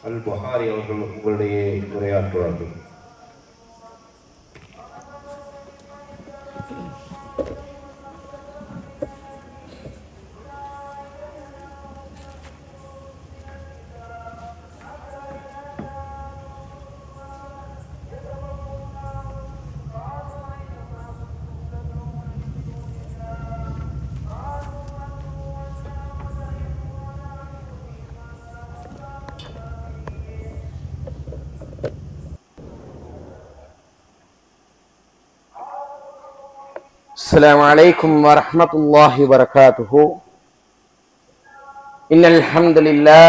அல் புகாரி அவர்கள் உங்களுடைய உரையாற்றுவார்கள். السلام عليكم ورحمة الله وبركاته. إن الحمد لله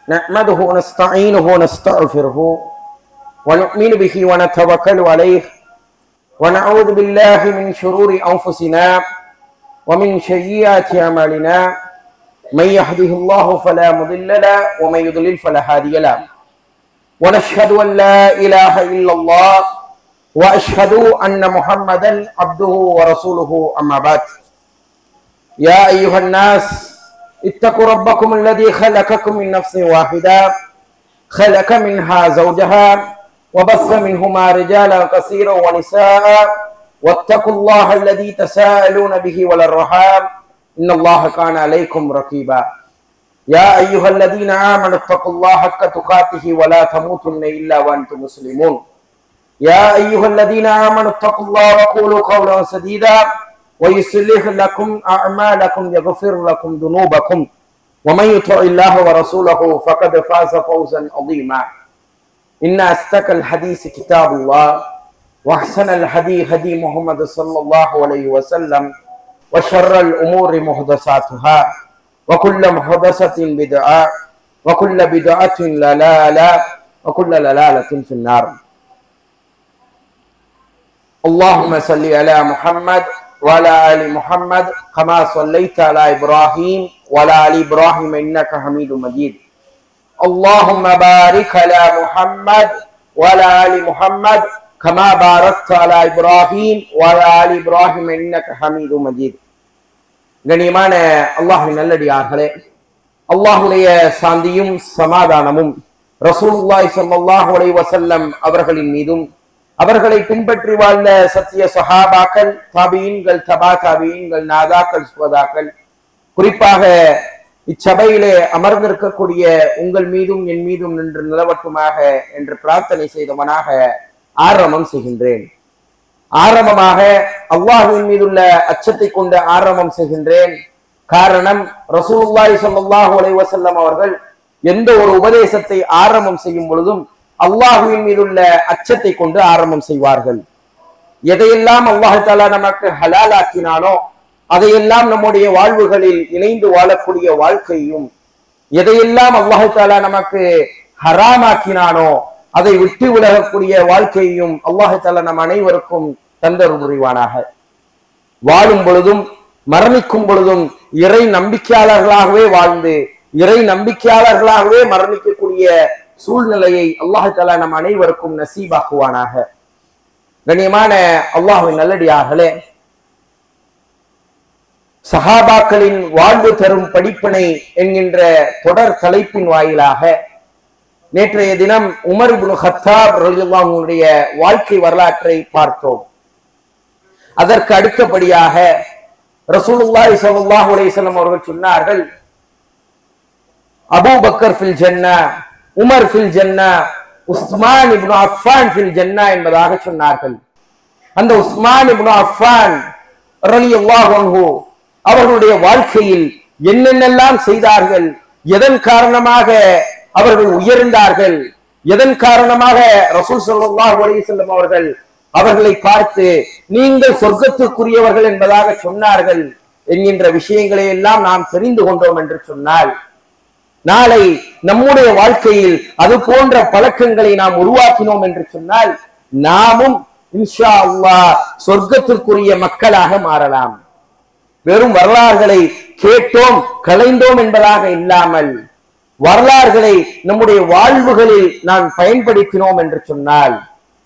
نحمده ونستعينه ونستغفره ونؤمن به ونتوكل عليه ونعوذ بالله من شرور أنفسنا ومن سيئات أعمالنا من يهده الله فلا مضل له ومن يضلل فلا هادي له ونشهد أن لا إله إلا الله وأشهد أن محمدا عبده ورسوله أما بعد. يا أيها الناس اتقوا ربكم الذي خلقكم من نفس واحدة خلق منها زوجها وبث منهما رجالا كثيرا ونساء واتقوا الله الذي تساءلون به والأرحام إن الله كان عليكم رقيبا. يا أيها الذين آمنوا اتقوا الله حق تقاته ولا تموتن إلا وأنتم مسلمون. يا أيها الذين آمنوا اتقوا الله وقولوا قولا سديدا ويصلح لكم أعمالكم يغفر لكم ذنوبكم ومن يطع الله ورسوله فقد فاز فوزا عظيما. إن أصدق الحديث كتاب الله وأحسن الهدي هدي محمد صلى الله عليه وسلم وشر الأمور محدثاتها وكل محدثة بدعة وكل بدعة ضلالة وكل ضلالة في النار. اللهم صل على محمد وعلى آل محمد كما صليت على إبراهيم وعلى آل إبراهيم إنك حميد مجيد. اللهم بارك على محمد وعلى آل محمد كما باركت على إبراهيم وعلى آل إبراهيم إنك حميد مجيد. கண்ணியமான அல்லாஹ்வின் நல்லடியார்களே, அல்லாஹ்வுடைய சாந்தியும் சமாதானமும் ரசூலுல்லாஹி ஸல்லல்லாஹு அலைஹி வஸல்லம் அவர்களின் மீதும் அவர்களை பின்பற்றி வாழ்ந்த சத்திய சஹாபாக்கள், தாபீன்கள், தபா தாபீன்கள், நாதாக்கள், சுவதாக்கள், குறிப்பாக இச்சபையிலே அமர்ந்திருக்கக்கூடிய உங்கள் மீதும் என் மீதும் நின்று நிலவட்டுமாக என்று பிரார்த்தனை செய்தவனாக ஆரம்பம் செய்கின்றேன். ஆரம்பமாக அல்லாஹ்வின் மீதுள்ள அச்சத்தை கொண்டு ஆரம்பம் செய்கின்றேன். காரணம், ரசூலுல்லாஹி ஸல்லல்லாஹு அலைஹி வஸல்லம் அவர்கள் எந்த ஒரு உபதேசத்தை ஆரம்பம் செய்யும் பொழுதும் அல்லாஹ்வின் மீதுள்ள அச்சத்தை கொண்டு ஆரம்பம் செய்வார்கள். எதையெல்லாம் அல்லாஹ் தஆலா நமக்கு ஹலால் ஆக்கினானோ அதையெல்லாம் நம்முடைய வாழ்வுகளில் இணைந்து வாழக்கூடிய வாழ்க்கையும், எதையெல்லாம் அல்லாஹ் தஆலா நமக்கு ஹராமாக்கினானோ அதை விட்டு விலகக்கூடிய வாழ்க்கையையும் அல்லாஹ் தஆலா நம் அனைவருக்கும் தந்தருள் புரிவானாக. வாழும் பொழுதும் மரணிக்கும் பொழுதும் இறை நம்பிக்கையாளர்களாகவே வாழ்ந்து இறை நம்பிக்கையாளர்களாகவே மரணிக்கக்கூடிய சூழ்நிலையை அல்லாஹ் தஆலா நம் அனைவருக்கும் நசீபாக்குவானாக. கண்ணியமான அல்லாஹ்வின் நல்லடியார்களே, சஹாபாக்களின் வாழ்வு தரும் படிப்பினை என்கின்ற தொடர் தலைப்பின் வாயிலாக நேற்றைய தினம் உமர் இப்னு கத்தாப் ரலியல்லாஹு அன்ஹுடைய வாழ்க்கை வரலாற்றை பார்த்தோம். அதற்கு அடுத்தபடியாக ரசூலுல்லாஹி ஸல்லல்லாஹு அலைஹி வஸல்லம் அவர்கள் சொன்னார்கள், அபூபக்கர் ஃபில் ஜன்னா, உமர் ஃபில் ஜன்னா, உஸ்மான் இப்னு அஃபான் ஃபில் ஜன்னா என்பதாக சொன்னார்கள். அந்த உஸ்மான் இப்னு அஃபான் ரலியல்லாஹு அன்ஹு அவர்களுடைய வாழ்க்கையில் என்னென்னலாம் செய்தார்கள், எதன் காரணமாக அவர்கள் உயர்ந்தார்கள், எதன் காரணமாக ரசூல் ஸல்லல்லாஹு அலைஹி வஸல்லம் அவர்கள் அவர்களை பார்த்து நீங்கள் சொர்க்கத்துக்குரியவர்கள் என்பதாக சொன்னார்கள் என்கின்ற விஷயங்களை எல்லாம் நாம் தெரிந்து கொண்டோம் என்று சொன்னால், நாளை நம்முடைய வாழ்க்கையில் அது போன்ற பழக்கங்களை நாம் உருவாக்கினோம் என்று சொன்னால் நாமும் இன்ஷா அல்லாஹ் சொர்க்கத்திற்குரிய மக்களாக மாறலாம். வெறும் வரலாறுகளை கேட்டோம் கலைந்தோம் என்பதாக இல்லாமல் வரலாறுகளை நம்முடைய வாழ்வுகளில் நாம் பயன்படுத்தினோம் என்று சொன்னால்,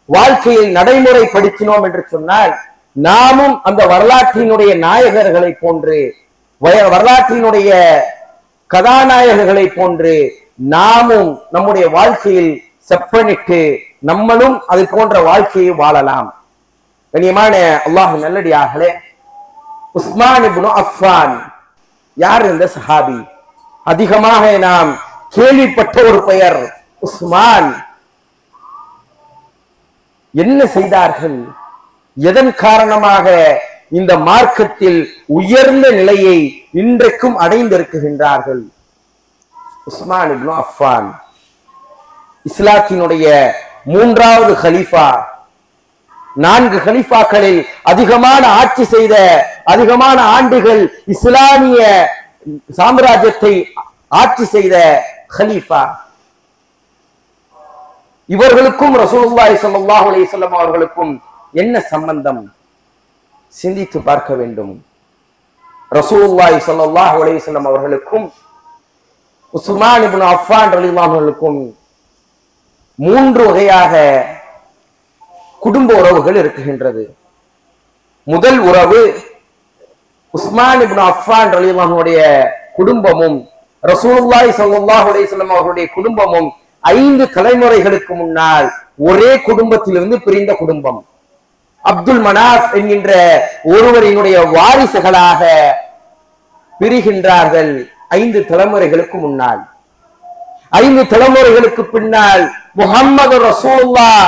வாழ்க்கையில் நடைமுறைப்படுத்தினோம் என்று சொன்னால் நாமும் அந்த வரலாற்றினுடைய நாயகர்களை போன்று வரலாற்றினுடைய கதாநாயகர்களை போன்று நாமும் நம்முடைய வாழ்க்கையில் செப்பனிட்டு நம்மளும் அது போன்ற வாழ்க்கையை வாழலாம். கண்ணியமான அல்லாஹ் நல்லடியார்களே, உஸ்மான் இப்னு அஃபான் யார்? இந்த சஹாபி. அதிகமாக நாம் கேள்விப்பட்ட ஒரு பெயர் உஸ்மான். என்ன செய்தார்கள்? எதன் காரணமாக இந்த மார்க்கத்தில் உயர்ந்த நிலையை இன்றைக்கும் அடைந்திருக்கின்றார்கள்? உஸ்மான் இப்னு அஃபான் இஸ்லாத்தினுடைய 3வது கலீஃபா. 4 கலீஃபாக்களில் அதிகமான ஆட்சி செய்த, அதிகமான ஆண்டுகள் இஸ்லாமிய சாம்ராஜ்யத்தை ஆட்சி செய்த கலீஃபா. இவர்களுக்கும் ரசூலுல்லாஹி ஸல்லல்லாஹு அலைஹி வஸல்லம் அவர்களுக்கும் என்ன சம்பந்தம்? சிந்தித்து பார்க்க வேண்டும். ரசூலுல்லாஹி ஸல்லல்லாஹு அலைஹி வஸல்லம் அவர்களுக்கும் உஸ்மான் இப்னு அஃபான் ரலியல்லாஹு அன்ஹு அவர்களுக்கும் 3 வகையாக குடும்ப உறவுகள் இருக்குகின்றது. முதல் உறவு உஸ்மான் இப்னு அஃபான் ரலியல்லாஹு அன்ஹுடைய குடும்பமும் ரசூலுல்லாஹி ஸல்லல்லாஹு அலைஹி வஸல்லம் அவர்களுடைய குடும்பமும் 5 தலைமுறைகளுக்கு முன்னால் ஒரே குடும்பத்திலிருந்து பிரிந்த குடும்பம். அப்துல் மனாஃப் என்கின்ற ஒருவரினுடைய வாரிசுகளாக பிரிகின்றார்கள் 5 தலைமுறைகளுக்கு முன்னால். 5 தலைமுறைகளுக்கு பின்னால் முஹம்மது ரசூலுல்லாஹ்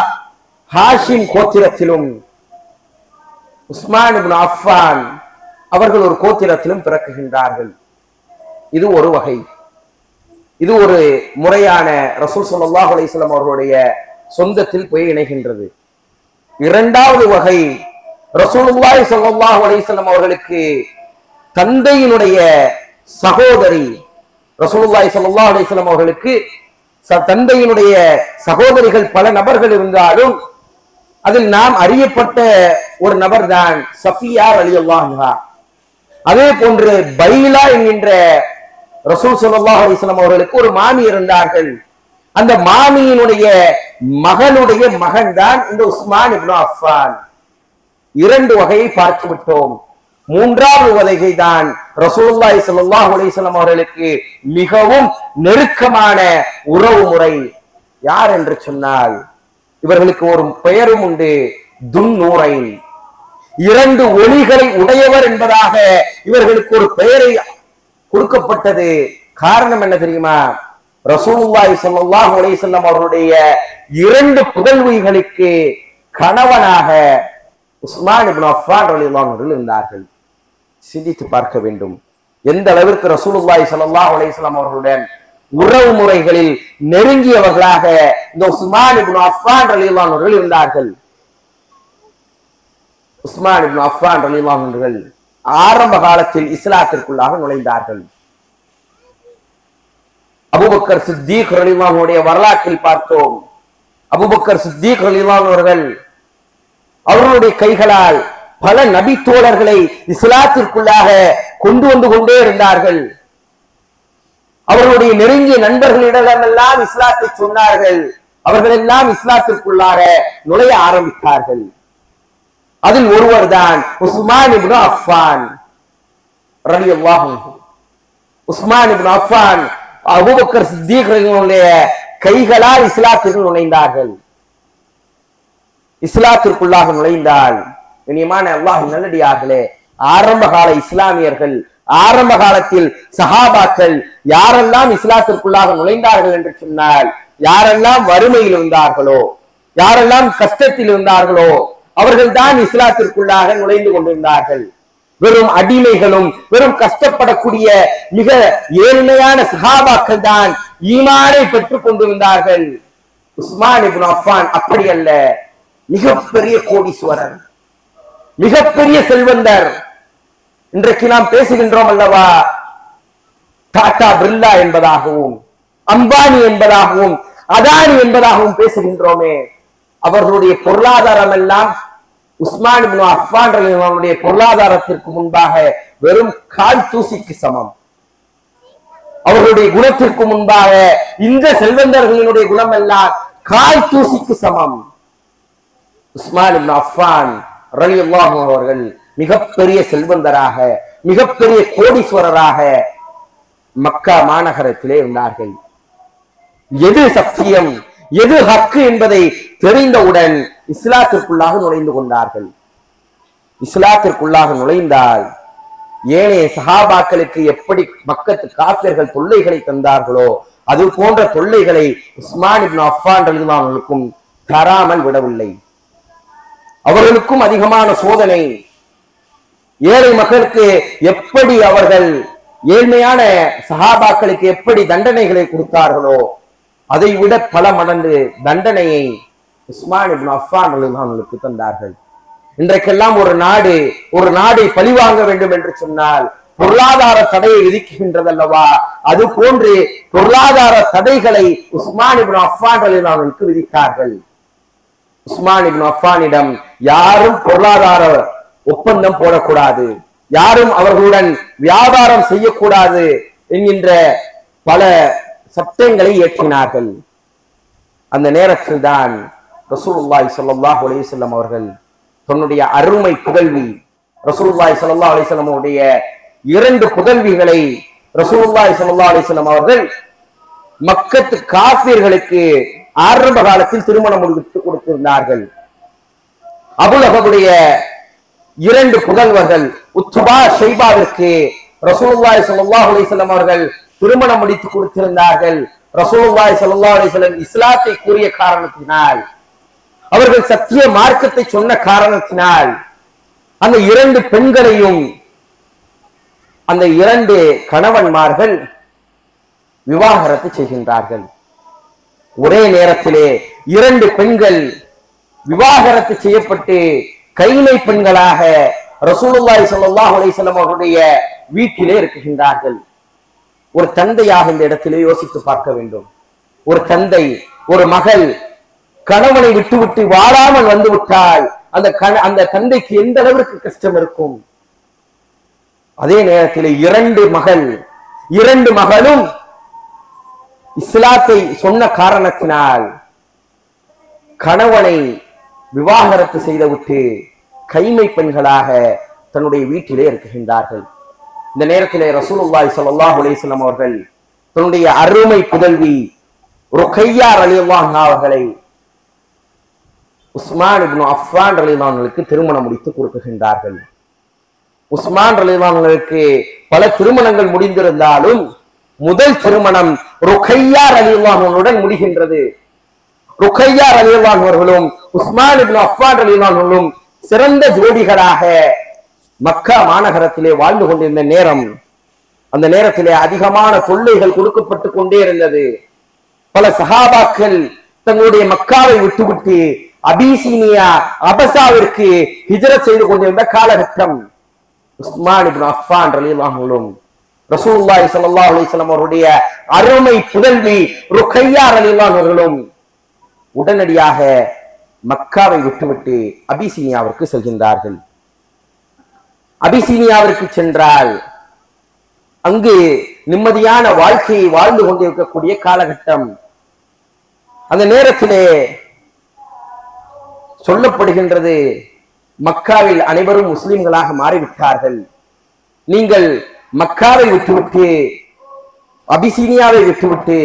ஹாஷிம் கோத்திரத்திலும் உஸ்மான் இப்னு அஃபான் அவர்கள் ஒரு கோத்திரத்திலும் பிறக்குகின்றார்கள். இது ஒரு வகை. இது ஒரு முறையான ரசூல் ஸல்லல்லாஹு அலைஹி வஸல்லம் அவர்களுடைய சொந்தத்தில் போய் இணைகின்றது. 2வது வகை ரசூலுல்லாஹி ஸல்லல்லாஹு அலைஹி வஸல்லம் அவர்களுக்கு தந்தையினுடைய சகோதரி. ரசூலுல்லாஹி ஸல்லல்லாஹு அலைஹி வஸல்லம் அவர்களுக்கு தந்தையினுடைய சகோதரிகள் பல நபர்கள் இருந்தாலும் அதில் நாம் அறியப்பட்ட ஒரு நபர் தான் சஃபியா ரலியல்லாஹு அன்ஹா. அதே போன்று பைலா என்கின்ற ரசூல் ஸல்லல்லாஹு அலைஹி வஸல்லம் அவர்களுக்கு ஒரு மாமி இருந்தார்கள். அந்த மாமியினுடைய மகளுடைய மகன் தான் இந்த உஸ்மான் இப்னு அஃபான். 2 வகையை பார்த்து விட்டோம். 3வது வகை தான் ரசூலுல்லாஹி ஸல்லல்லாஹு அலைஹி வஸல்லம் அவர்களுக்கு மிகவும் நெருக்கமான உறவு முறை. யார் என்று சொன்னால் இவர்களுக்கு ஒரு பெயரும் உண்டு, துன்னூரைன். 2 ஒளிகளை உடையவர் என்பதாக இவர்களுக்கு ஒரு பெயரை கொடுக்கப்பட்டது. காரணம் என்ன தெரியுமா? ரசூலுல்லாஹி ஸல்லல்லாஹு அலைஹி வஸல்லம் அவர்களுடைய 2 புதல்விகளுக்கு கணவனாக உஸ்மான் இப்னு அஃபான் ரலியல்லாஹு அன்ஹு இருந்தார்கள். சிந்தித்து பார்க்க வேண்டும். எந்த அளவிற்கு ரசூலுல்லாஹி ஸல்லல்லாஹு அலைஹி வஸல்லம் அவர்களுடன் உறவு முறைகளில் நெருங்கியவர்களாக இந்த உஸ்மான் இப்னு அஃபான் ரலியல்லாஹு அன்ஹு இருந்தார்கள். உஸ்மான் இப்னு அஃபான் ரலியல்லாஹு அன்ஹு ஆரம்ப காலத்தில் இஸ்லாத்திற்குள்ளாக நுழைந்தார்கள். அபூபக்கர் சித்தீக் ரலியல்லாஹு அன்ஹுடைய வரலாற்றில் பார்த்தோம். அபூபக்கர் சித்தீக் ரலியல்லாஹு அவர்கள் அவர்களுடைய கைகளால் பல நபி தோழர்களை இஸ்லாத்திற்குள்ளாக கொண்டு வந்து கொண்டே இருந்தார்கள். அவர்களுடைய நெருங்கிய நண்பர்களிடமெல்லாம் இஸ்லாத்தை சொன்னார்கள். அவர்கள் எல்லாம் இஸ்லாத்திற்குள்ளாக நுழைய ஆரம்பித்தார்கள். அதில் ஒருவர் தான் உஸ்மான் இப்னு அஃபான் ரலியல்லாஹு அன்ஹு. உஸ்மான் இப்னு அஃபான் அபூபக்கர் சித்தீக் ரலியல்லாஹுடைய கைகளால் இஸ்லாத்திற்குள் நுழைந்தார்கள். இஸ்லாத்திற்குள்ளாக நுழைந்தால் இனிமான அல்லாஹ் நல்லடியார்களே, ஆரம்ப கால இஸ்லாமியர்கள், ஆரம்ப காலத்தில் சஹாபாக்கள் யாரெல்லாம் இஸ்லாத்திற்குள்ளாக நுழைந்தார்கள் என்று சொன்னால், யாரெல்லாம் வறுமையில் இருந்தார்களோ, யாரெல்லாம் கஷ்டத்தில் இருந்தார்களோ அவர்கள் தான் இஸ்லாத்திற்குள்ளாக நுழைந்து கொண்டிருந்தார்கள். வெறும் அடிமைகளும் வெறும் கஷ்டப்படக்கூடிய மிக ஏழ்மையான சஹாபாக்கள் தான் ஈமானை பெற்றுக் கொண்டிருந்தார்கள். உஸ்மான் இப்னு அஃபான் அப்படி அல்ல. மிகப்பெரிய கோடீஸ்வரர், மிகப்பெரிய செல்வந்தர். இன்றைக்கு நாம் பேசுகின்றோம் அல்லவா, டாடா பிர்லா என்பதாகவும் அம்பானி என்பதாகவும் அதானி என்பதாகவும் பேசுகின்றோமே. அவர்களுடைய பொருளாதாரம் எல்லாம் உஸ்மான் இப்னு அஃபான் ரலியல்லாஹு பொருளாதாரத்திற்கு முன்பாக வெறும் கால் தூசிக்கு சமம். அவர்களுடைய குணத்திற்கு முன்பாக இந்த செல்வந்தர்களினுடைய குணம் எல்லாம் கால் தூசிக்கு சமம். உஸ்மான் இப்னு அஃபான் ரலியல்லாஹு அவர்கள் மிகப்பெரிய செல்வந்தராக, மிகப்பெரிய கோடீஸ்வரராக மக்கா மாநகரத்திலே இருந்தார்கள். எது சத்தியம், எது ஹக்கு என்பதை தெரிந்தவுடன் இஸ்லாத்திற்குள்ளாக நுழைந்து கொண்டார்கள். இஸ்லாத்திற்குள்ளாக நுழைந்தால் ஏனைய சஹாபாக்களுக்கு எப்படி மக்கத்து காஃபிர்கள் தொல்லைகளை தந்தார்களோ அது போன்ற தொல்லைகளை உஸ்மான் இப்னு அஃபான் ரலியல்லாஹு அன்ஹுக்கும் தராமல் விடவில்லை. அவர்களுக்கும் அதிகமான சோதனை. ஏழை மக்களுக்கு எப்படி அவர்கள் ஏழ்மையான சஹாபாக்களுக்கு எப்படி தண்டனைகளை கொடுத்தார்களோ அதை விட பல மடங்கு தண்டனையை உஸ்மான் இப்னு அஃபான் ரலியல்லாஹு அன்ஹுக்கு தந்தார்கள். இன்றைக்கெல்லாம் ஒரு நாடை பழிவாங்க வேண்டும் என்று சொன்னால் பொருளாதார தடையை விதிக்கின்றது அல்லவா, அது போன்று பொருளாதார தடைகளை உஸ்மான் இப்னு அஃபான் ரலியல்லாஹு அன்ஹுக்கு விதித்தார்கள். உஸ்மான் இப்னு அஃபானிடம் யாரும் பொருளாதார ஒப்பந்தம் போடக்கூடாது, யாரும் அவர்களுடன் வியாபாரம் செய்யக்கூடாது என்கின்ற பல சட்டங்களை இயற்றினார்கள். அந்த நேரத்தில் தான் ரசூலுல்லாஹி ஸல்லல்லாஹு அலைஹி வஸல்லம் அவர்கள் தன்னுடைய அருமை புதல்வி ரசூலுல்லாஹி ஸல்லல்லாஹு அலைஹி வஸல்லம் உடைய 2 புதல்விகளை ரசூலுல்லாஹி ஸல்லல்லாஹு அலைஹி வஸல்லம் அவர்கள் மக்கத்து காஃபிர்களுக்கு ஆரம்ப காலத்தில் திருமணம் முடித்து கொடுத்திருந்தார்கள். அபூலஹபுடைய 2 புதல்வர்கள் உத்பா ஷைபாவிற்கு ரசூலுல்லாஹி ஸல்லல்லாஹு அலைஹி வஸல்லம் அவர்கள் திருமணம் முடித்து கொடுத்திருந்தார்கள். ரசூலுல்லாஹி ஸல்லல்லாஹு அலைஹி வஸல்லம் இஸ்லாத்தை கூறிய காரணத்தினால், அவர்கள் சத்திய மார்க்கத்தை சொன்ன காரணத்தினால் அந்த 2 பெண்களையும் அந்த 2 கணவன்மார்கள் விவாகரத்து செய்கின்றார்கள். ஒரே நேரத்திலே 2 பெண்கள் விவாகரத்து செய்யப்பட்டு கைமை பெண்களாக ரசூலுல்லாஹி ஸல்லல்லாஹு அலைஹி வஸல்லம் அவருடைய வீட்டிலே இருக்கின்றார்கள். ஒரு தந்தையாக இந்த இடத்திலே யோசித்து பார்க்க வேண்டும். ஒரு தந்தை, ஒரு மகள் கணவனை விட்டு வாழாமல் வந்து விட்டால் அந்த தந்தைக்கு எந்த அளவிற்கு கஷ்டம் இருக்கும். அதே நேரத்தில் 2 மகளும் இஸ்லாத்தை சொன்ன காரணத்தினால் கணவனை விவாகரத்து செய்துவிட்டு கைமை பெண்களாக தன்னுடைய வீட்டிலே இருக்குகின்றார்கள். இந்த நேரத்திலே ரசூலுல்லாஹி ஸல்லல்லாஹு அலைஹி வஸல்லம் அவர்கள் தன்னுடைய அருமை புதல்வி ருக்கையா ரலியல்லாஹு அன்ஹா அவர்களை உஸ்மான் இப்னு அஃபான் ரலியல்லாஹு அன்ஹுக்கு திருமணம் முடித்து கொடுக்கின்றார்கள். உஸ்மான் ரலியல்லாஹு அன்ஹுக்கு பல திருமணங்கள் முடிந்திருந்தாலும் முதல் திருமணம் ருக்கையா ரலியல்லாஹு அன்ஹுடன் முடிகின்றது. ருக்கையா ரலியல்லாஹு அவர்களும் உஸ்மான் இப்னு அஃபான் ரலியல்லாஹு அன்ஹுவும் சிறந்த ஜோடிகளாக மக்கா மாநகரத்திலே வாழ்ந்து கொண்டிருந்த நேரம், அந்த நேரத்திலே அதிகமான தொல்லைகள் கொடுக்கப்பட்டு கொண்டே இருந்தது. பல சஹாபாக்கள் தங்களுடைய மக்காவை விட்டுவிட்டு அபிசீனியா அபசாவிற்கு ஹிஜ்ரத் செய்து கொண்டிருந்த காலகட்டம். உஸ்மான் இப்னு அஃபான் ரலியல்லாஹு அன்ஹு ரசூலுல்லாஹி ஸல்லல்லாஹு அலைஹி வஸல்லம் அவருடைய அருமை புதல்வி ருக்கையா ரலியல்லாஹு அவர்களும் உடனடியாக மக்காவை விட்டுவிட்டு அபிசீனியாவிற்கு செல்கின்றார்கள். அபிசீனியாவிற்கு சென்றால் அங்கு நிம்மதியான வாழ்க்கையை வாழ்ந்து கொண்டிருக்கக்கூடிய காலகட்டம். அந்த நேரத்திலே சொல்லப்படுகின்றது, மக்காவில் அனைவரும் முஸ்லிம்களாக மாறிவிட்டார்கள், நீங்கள் மக்காவை விட்டுவிட்டு அபிசீனியாவை விட்டுவிட்டு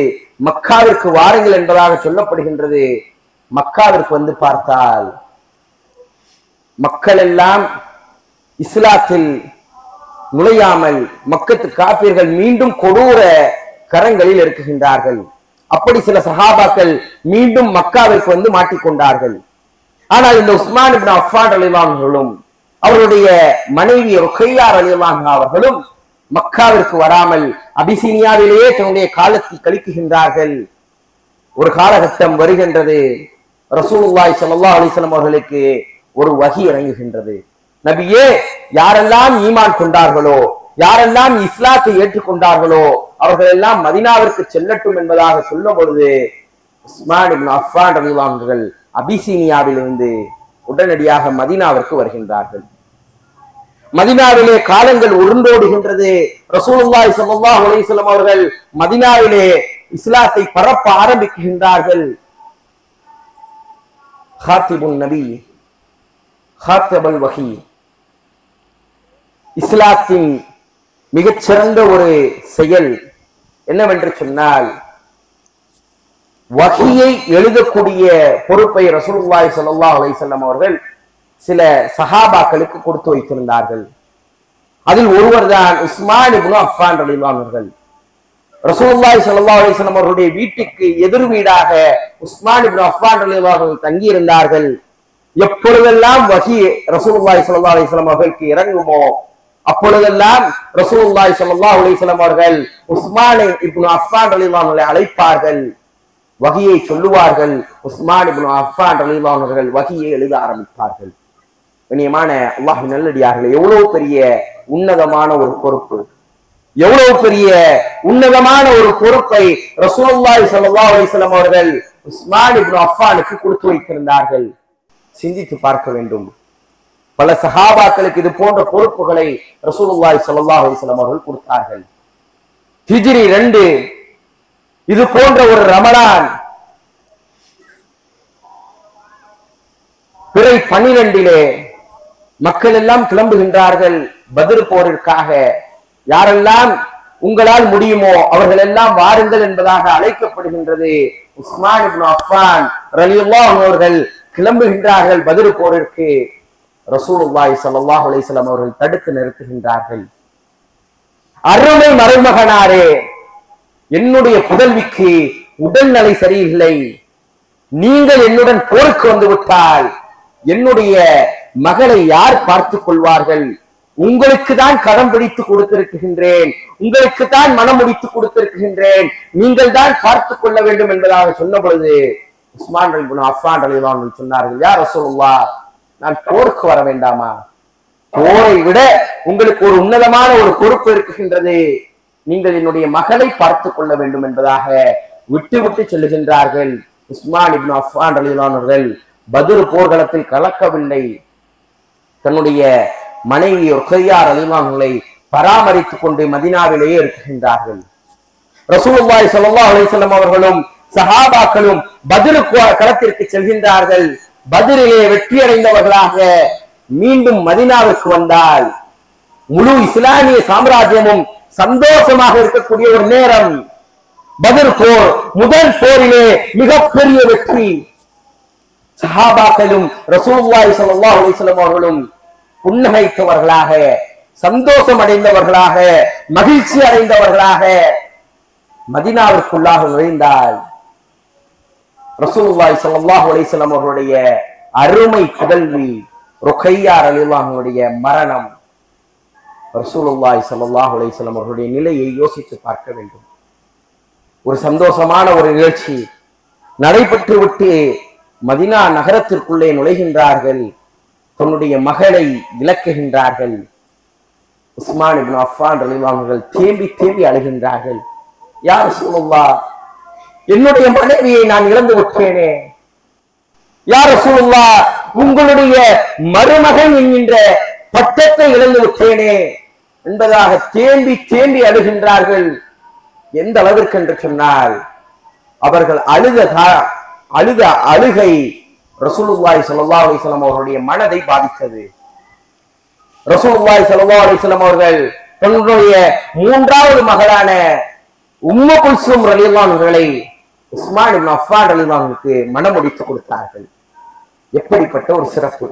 மக்காவிற்கு வாருங்கள் என்பதாக சொல்லப்படுகின்றது. மக்காவிற்கு வந்து பார்த்தால் மக்கள் எல்லாம் இஸ்லாத்தில் நுழையாமல் மக்கத்து காபிர்கள் மீண்டும் கொடூர கரங்களில் இருக்குகின்றார்கள். அப்படி சில சஹாபாக்கள் மீண்டும் மக்காவிற்கு வந்து மாட்டிக்கொண்டார்கள். ஆனால் இந்த உஸ்மான் இப்னு அஃபான் ரலியல்லாஹு அன்ஹுவும் அவருடைய மனைவி ருக்கையா ரலியல்லாஹு அன்ஹா அவர்களும் மக்காவிற்கு வராமல் அபிசீனியாவிலேயே தன்னுடைய காலத்தை கழிக்குகின்றார்கள். ஒரு காலகட்டம் வருகின்றது, ரசூலுல்லாஹி ஸல்லல்லாஹு அலைஹி வஸல்லம் அவர்களுக்கு ஒரு வஹி இறங்குகின்றது. நபியே, யாரெல்லாம் ஈமான் கொண்டார்களோ, யாரெல்லாம் இஸ்லாத்தை ஏற்றுக்கொண்டார்களோ அவர்கள் எல்லாம் மதீனாவிற்கு செல்லட்டும் என்பதாக சொல்லும் பொழுது உஸ்மான் இப்னு அஃபான் ரலியல்லாஹு அன்ஹு அவர்கள் அபிசீனியாவிலிருந்து உடனடியாக மதீனாவிற்கு வருகின்றார்கள். மதீனாவிலே காலங்கள் உருண்டோடுகின்றது. ரசூலுல்லாஹி ஸல்லல்லாஹு அலைஹி வஸல்லம் அவர்கள் மதீனாவிலே இஸ்லாத்தை பரப்ப ஆரம்பிக்கின்றார்கள். ஹாத்திபுன் நபி, ஹாத்தபுல் வஹி, இஸ்லாத்தின் மிகச்சிறந்த ஒரு செயல் என்னவென்று சொன்னால், வஹியை எழுதக்கூடிய பொறுப்பை ரசூலுல்லாஹி ஸல்லல்லாஹு அலைஹி வஸல்லம் அவர்கள் சில சஹாபாக்களுக்கு கொடுத்து வைத்திருந்தார்கள். அதில் ஒருவர் தான் உஸ்மான் இப்னு அஃபான் ரலியல்லாஹு அன்ஹு அவர்கள். ரசூலுல்லாஹி ஸல்லல்லாஹு அலைஹி வஸல்லம் அவருடைய வீட்டுக்கு எதிர் வீடாக உஸ்மான் இப்னு அஃபான் ரலியல்லாஹு அன்ஹு தங்கி இருந்தார்கள். எப்பொழுதெல்லாம் வஹி ரசூலுல்லாஹி ஸல்லல்லாஹு அலைஹி வஸல்லம் அவர்களுக்கு இறங்குமோ அப்பொழுதெல்லாம் ரசூலுல்லாஹி ஸல்லல்லாஹு அலைஹி வஸல்லம் அவர்கள் உஸ்மான் இப்னு அஃபான் ரலியல்லாஹு அன்ஹு அழைப்பார்கள், வஹியை சொல்லுவார்கள். உஸ்மான் இப்னு அஃபான் ரலியல்லாஹு அன்ஹு அவர்கள் வஹியை எழுத ஆரம்பிப்பார்கள். கண்ணியமான அல்லாஹ்வின் நல்லடியார்களே, எவ்வளவு பெரிய உன்னதமான ஒரு பொறுப்பு, எவ்வளவு பெரிய உன்னதமான ஒரு பொறுப்பை ரசூலுல்லாஹி ஸல்லல்லாஹு அலைஹி வஸல்லம் அவர்கள் உஸ்மான் இப்னு அஃபானுக்கு கொடுத்து வைத்திருந்தார்கள். சிந்தித்து பார்க்க வேண்டும். பல சஹாபாக்களுக்கு இது போன்ற பொறுப்புகளை ரசூலுல்லாஹி ஸல்லல்லாஹு அலைஹி வஸல்லம் அவர்கள் கொடுத்தார்கள். ஹிஜ்ரி 2 இது போன்ற ஒரு ரமலான் பிறை 12 மக்கள் எல்லாம் கிளம்புகின்றார்கள் பத்ர் போரிற்காக. யாரெல்லாம் உங்களால் முடியுமோ அவர்கள் எல்லாம் வாருங்கள் என்பதாக அழைக்கப்படுகின்றது. உஸ்மான் இப்னு அஃபான் ரலியல்லாஹு அன்ஹு அவர்கள் கிளம்புகின்றார்கள் பத்ர் போரிற்கு. ரசூலுல்லாஹி ஸல்லல்லாஹு அலைஹி வஸல்லம் அவர்கள் தடுத்து நிறுத்துகின்றார்கள். அருமை மருமகனாரே, என்னுடைய புதல்விக்கு உடல்நிலை சரியில்லை, நீங்கள் என்னுடன் போருக்கு வந்து விட்டால் என்னுடைய மகளை யார் பார்த்துக் கொள்வார்கள்? உங்களுக்கு தான் கடம் பிடித்து கொடுத்திருக்கின்றேன், உங்களுக்கு தான் மனம் முடித்து கொடுத்திருக்கின்றேன், நீங்கள் தான் பார்த்துக் கொள்ள வேண்டும் என்பதாக சொன்ன பொழுது உஸ்மான் இப்னு அஃபான் ரலியல்லாஹு அன்ஹு சொன்னார்கள், யா ரசூலுல்லாஹ், நான் போருக்கு வர வேண்டாமா? போரை விட உங்களுக்கு ஒரு உன்னதமான ஒரு பொறுப்பு இருக்குகின்றது, நீங்கள் என்னுடைய மகளை பார்த்துக் கொள்ள வேண்டும் என்பதாக விட்டு விட்டு செல்லுகின்றார்கள். உஸ்மான் இப்னு அஃபான் ரலியல்லாஹு அன்ஹு அவர்கள் பத்ர் போர்க்களத்தில் கலக்கவில்லை. தன்னுடைய மனைவி ருக்கையா ரலியல்லாஹு அன்ஹை பராமரித்துக் கொண்டு மதீனாவிலேயே இருக்குகின்றார்கள். ரசூலுல்லாஹி ஸல்லல்லாஹு அலைஹி வஸல்லம் அவர்களும் சஹாபாக்களும் பத்ர் களத்திற்கு செல்கின்றார்கள். பத்ரிலே வெற்றி அடைந்தவர்களாக மீண்டும் மதீனாவுக்கு வந்தால் முழு இஸ்லாமிய சாம்ராஜ்யமும் சந்தோஷமாக இருக்கக்கூடிய ஒரு நேரம். பத்ர் போர் முதல் போரிலே மிகப்பெரிய வெற்றி. சஹாபாக்களும் ரசூலுல்லாஹி ஸல்லல்லாஹு அலைஹி வஸல்லம் அவர்களும் புன்னகைத்தவர்களாக, சந்தோஷம் அடைந்தவர்களாக, மகிழ்ச்சி அடைந்தவர்களாக மதீனாவிற்குள்ளாக நுழைந்தால் ரசூலுல்லாஹி ஸல்லல்லாஹு அலைஹி வஸல்லம் அவர்களுடைய அருமை புதல்வி ருக்கையா ரலியல்லாஹு அன்ஹுடைய மரணம். ரசூலுல்லாஹி ஸல்லல்லாஹு அலைஹி வஸல்லம் அவர்களுடைய நிலையை யோசித்து பார்க்க வேண்டும். ஒரு சந்தோஷமான ஒரு நிகழ்ச்சி நடைபெற்று விட்டு மதீனா நகரத்திற்குள்ளே நுழைகின்றார்கள். தன்னுடைய மகளை இழக்குகின்றார்கள். உஸ்மான் இப்னு அஃபான் ரலியல்லாஹு அன்ஹு தேம்பி தேம்பி அழுகின்றார்கள். யா ரசூலுல்லாஹ், என்னுடைய மனைவியை நான் இழந்து விட்டேனே. யா ரசூலுல்லாஹ், உங்களுடைய மருமகன் என்கின்ற பட்டத்தை இழந்து விட்டேனே என்பதாக தேம்பி தேம்பி அழுகின்றார்கள். எந்த அளவிற்கு என்று சொன்னால் அவர்கள் அழுத அழுகை ரசூலுல்லாஹி ஸல்லல்லாஹு அலைஹி வஸல்லம் அவர்களுடைய மனதை பாதித்தது. ரசூலுல்லாஹி ஸல்லல்லாஹு அலைஹி வஸல்லம் அவர்கள் தன்னுடைய 3வது மகளான உம்மு குல்சூம் ரலியல்லாஹு அன்ஹை உஸ்மான் இப்னு அஃபான் ரலியல்லாஹு அன்ஹுக்கு மணமுடித்து கொடுத்தார்கள். எப்படிப்பட்ட ஒரு சிறப்பு!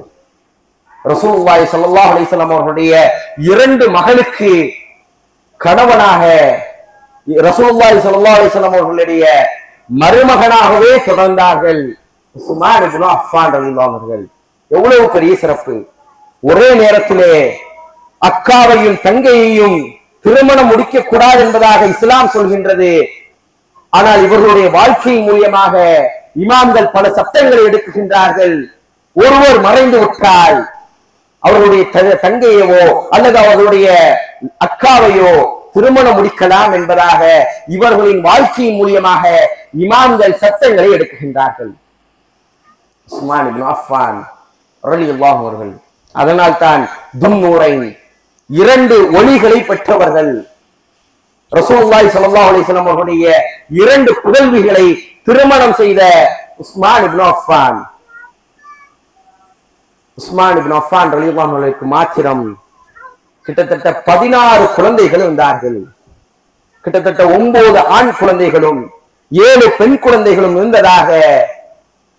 ரசூலுல்லாஹி ஸல்லல்லாஹு அலைஹி வஸல்லம் அவர்களுடைய 2 மகளுக்கு கணவனாக ரசூலுல்லாஹி ஸல்லல்லாஹு அலைஹி வஸல்லம் அவர்களுடைய மருமகனாகவே தொடர்ந்தார்கள் உஸ்மான் இப்னு அஃபான் ரலியல்லாஹு அன்ஹு. எவ்வளவு பெரிய சிறப்பு! ஒரே நேரத்திலே அக்காவையும் தங்கையையும் திருமணம் முடிக்க கூடாது என்பதாக இஸ்லாம் சொல்கின்றது. ஆனால் இவர்களுடைய வாழ்க்கை மூலியமாக இமாம்கள் பல சட்டங்களை எடுக்குகின்றார்கள். ஒருவர் மறைந்து விட்டால் அவர்களுடைய தங்கையவோ அல்லது அவர்களுடைய அக்காவையோ திருமணம் முடிக்கலாம் என்பதாக இவர்களின் வாழ்க்கையின் மூலியமாக இமாம்கள் சட்டங்களை எடுக்குகின்றார்கள். உஸ்மான் இப்னு அஃபான் ரலியல்லாஹு அன்ஹு அவர்கள் அதனால் தான் துன்னூரைன் 2 ஒளிகளை பெற்றவர்கள். ரசூலுல்லாஹி ஸல்லல்லாஹு அலைஹி வஸல்லம் அவர்களுடைய 2 புதல்விகளை திருமணம் செய்த உஸ்மான் இப்னு அஃபான். உஸ்மான் இப்னு அஃபான் ரலியல்லாஹு அன்ஹுக்கு மாத்திரம் கிட்டத்தட்ட 16 குழந்தைகள் இருந்தார்கள். கிட்டத்தட்ட 9 ஆண் குழந்தைகளும் 7 பெண் குழந்தைகளும் இருந்ததாக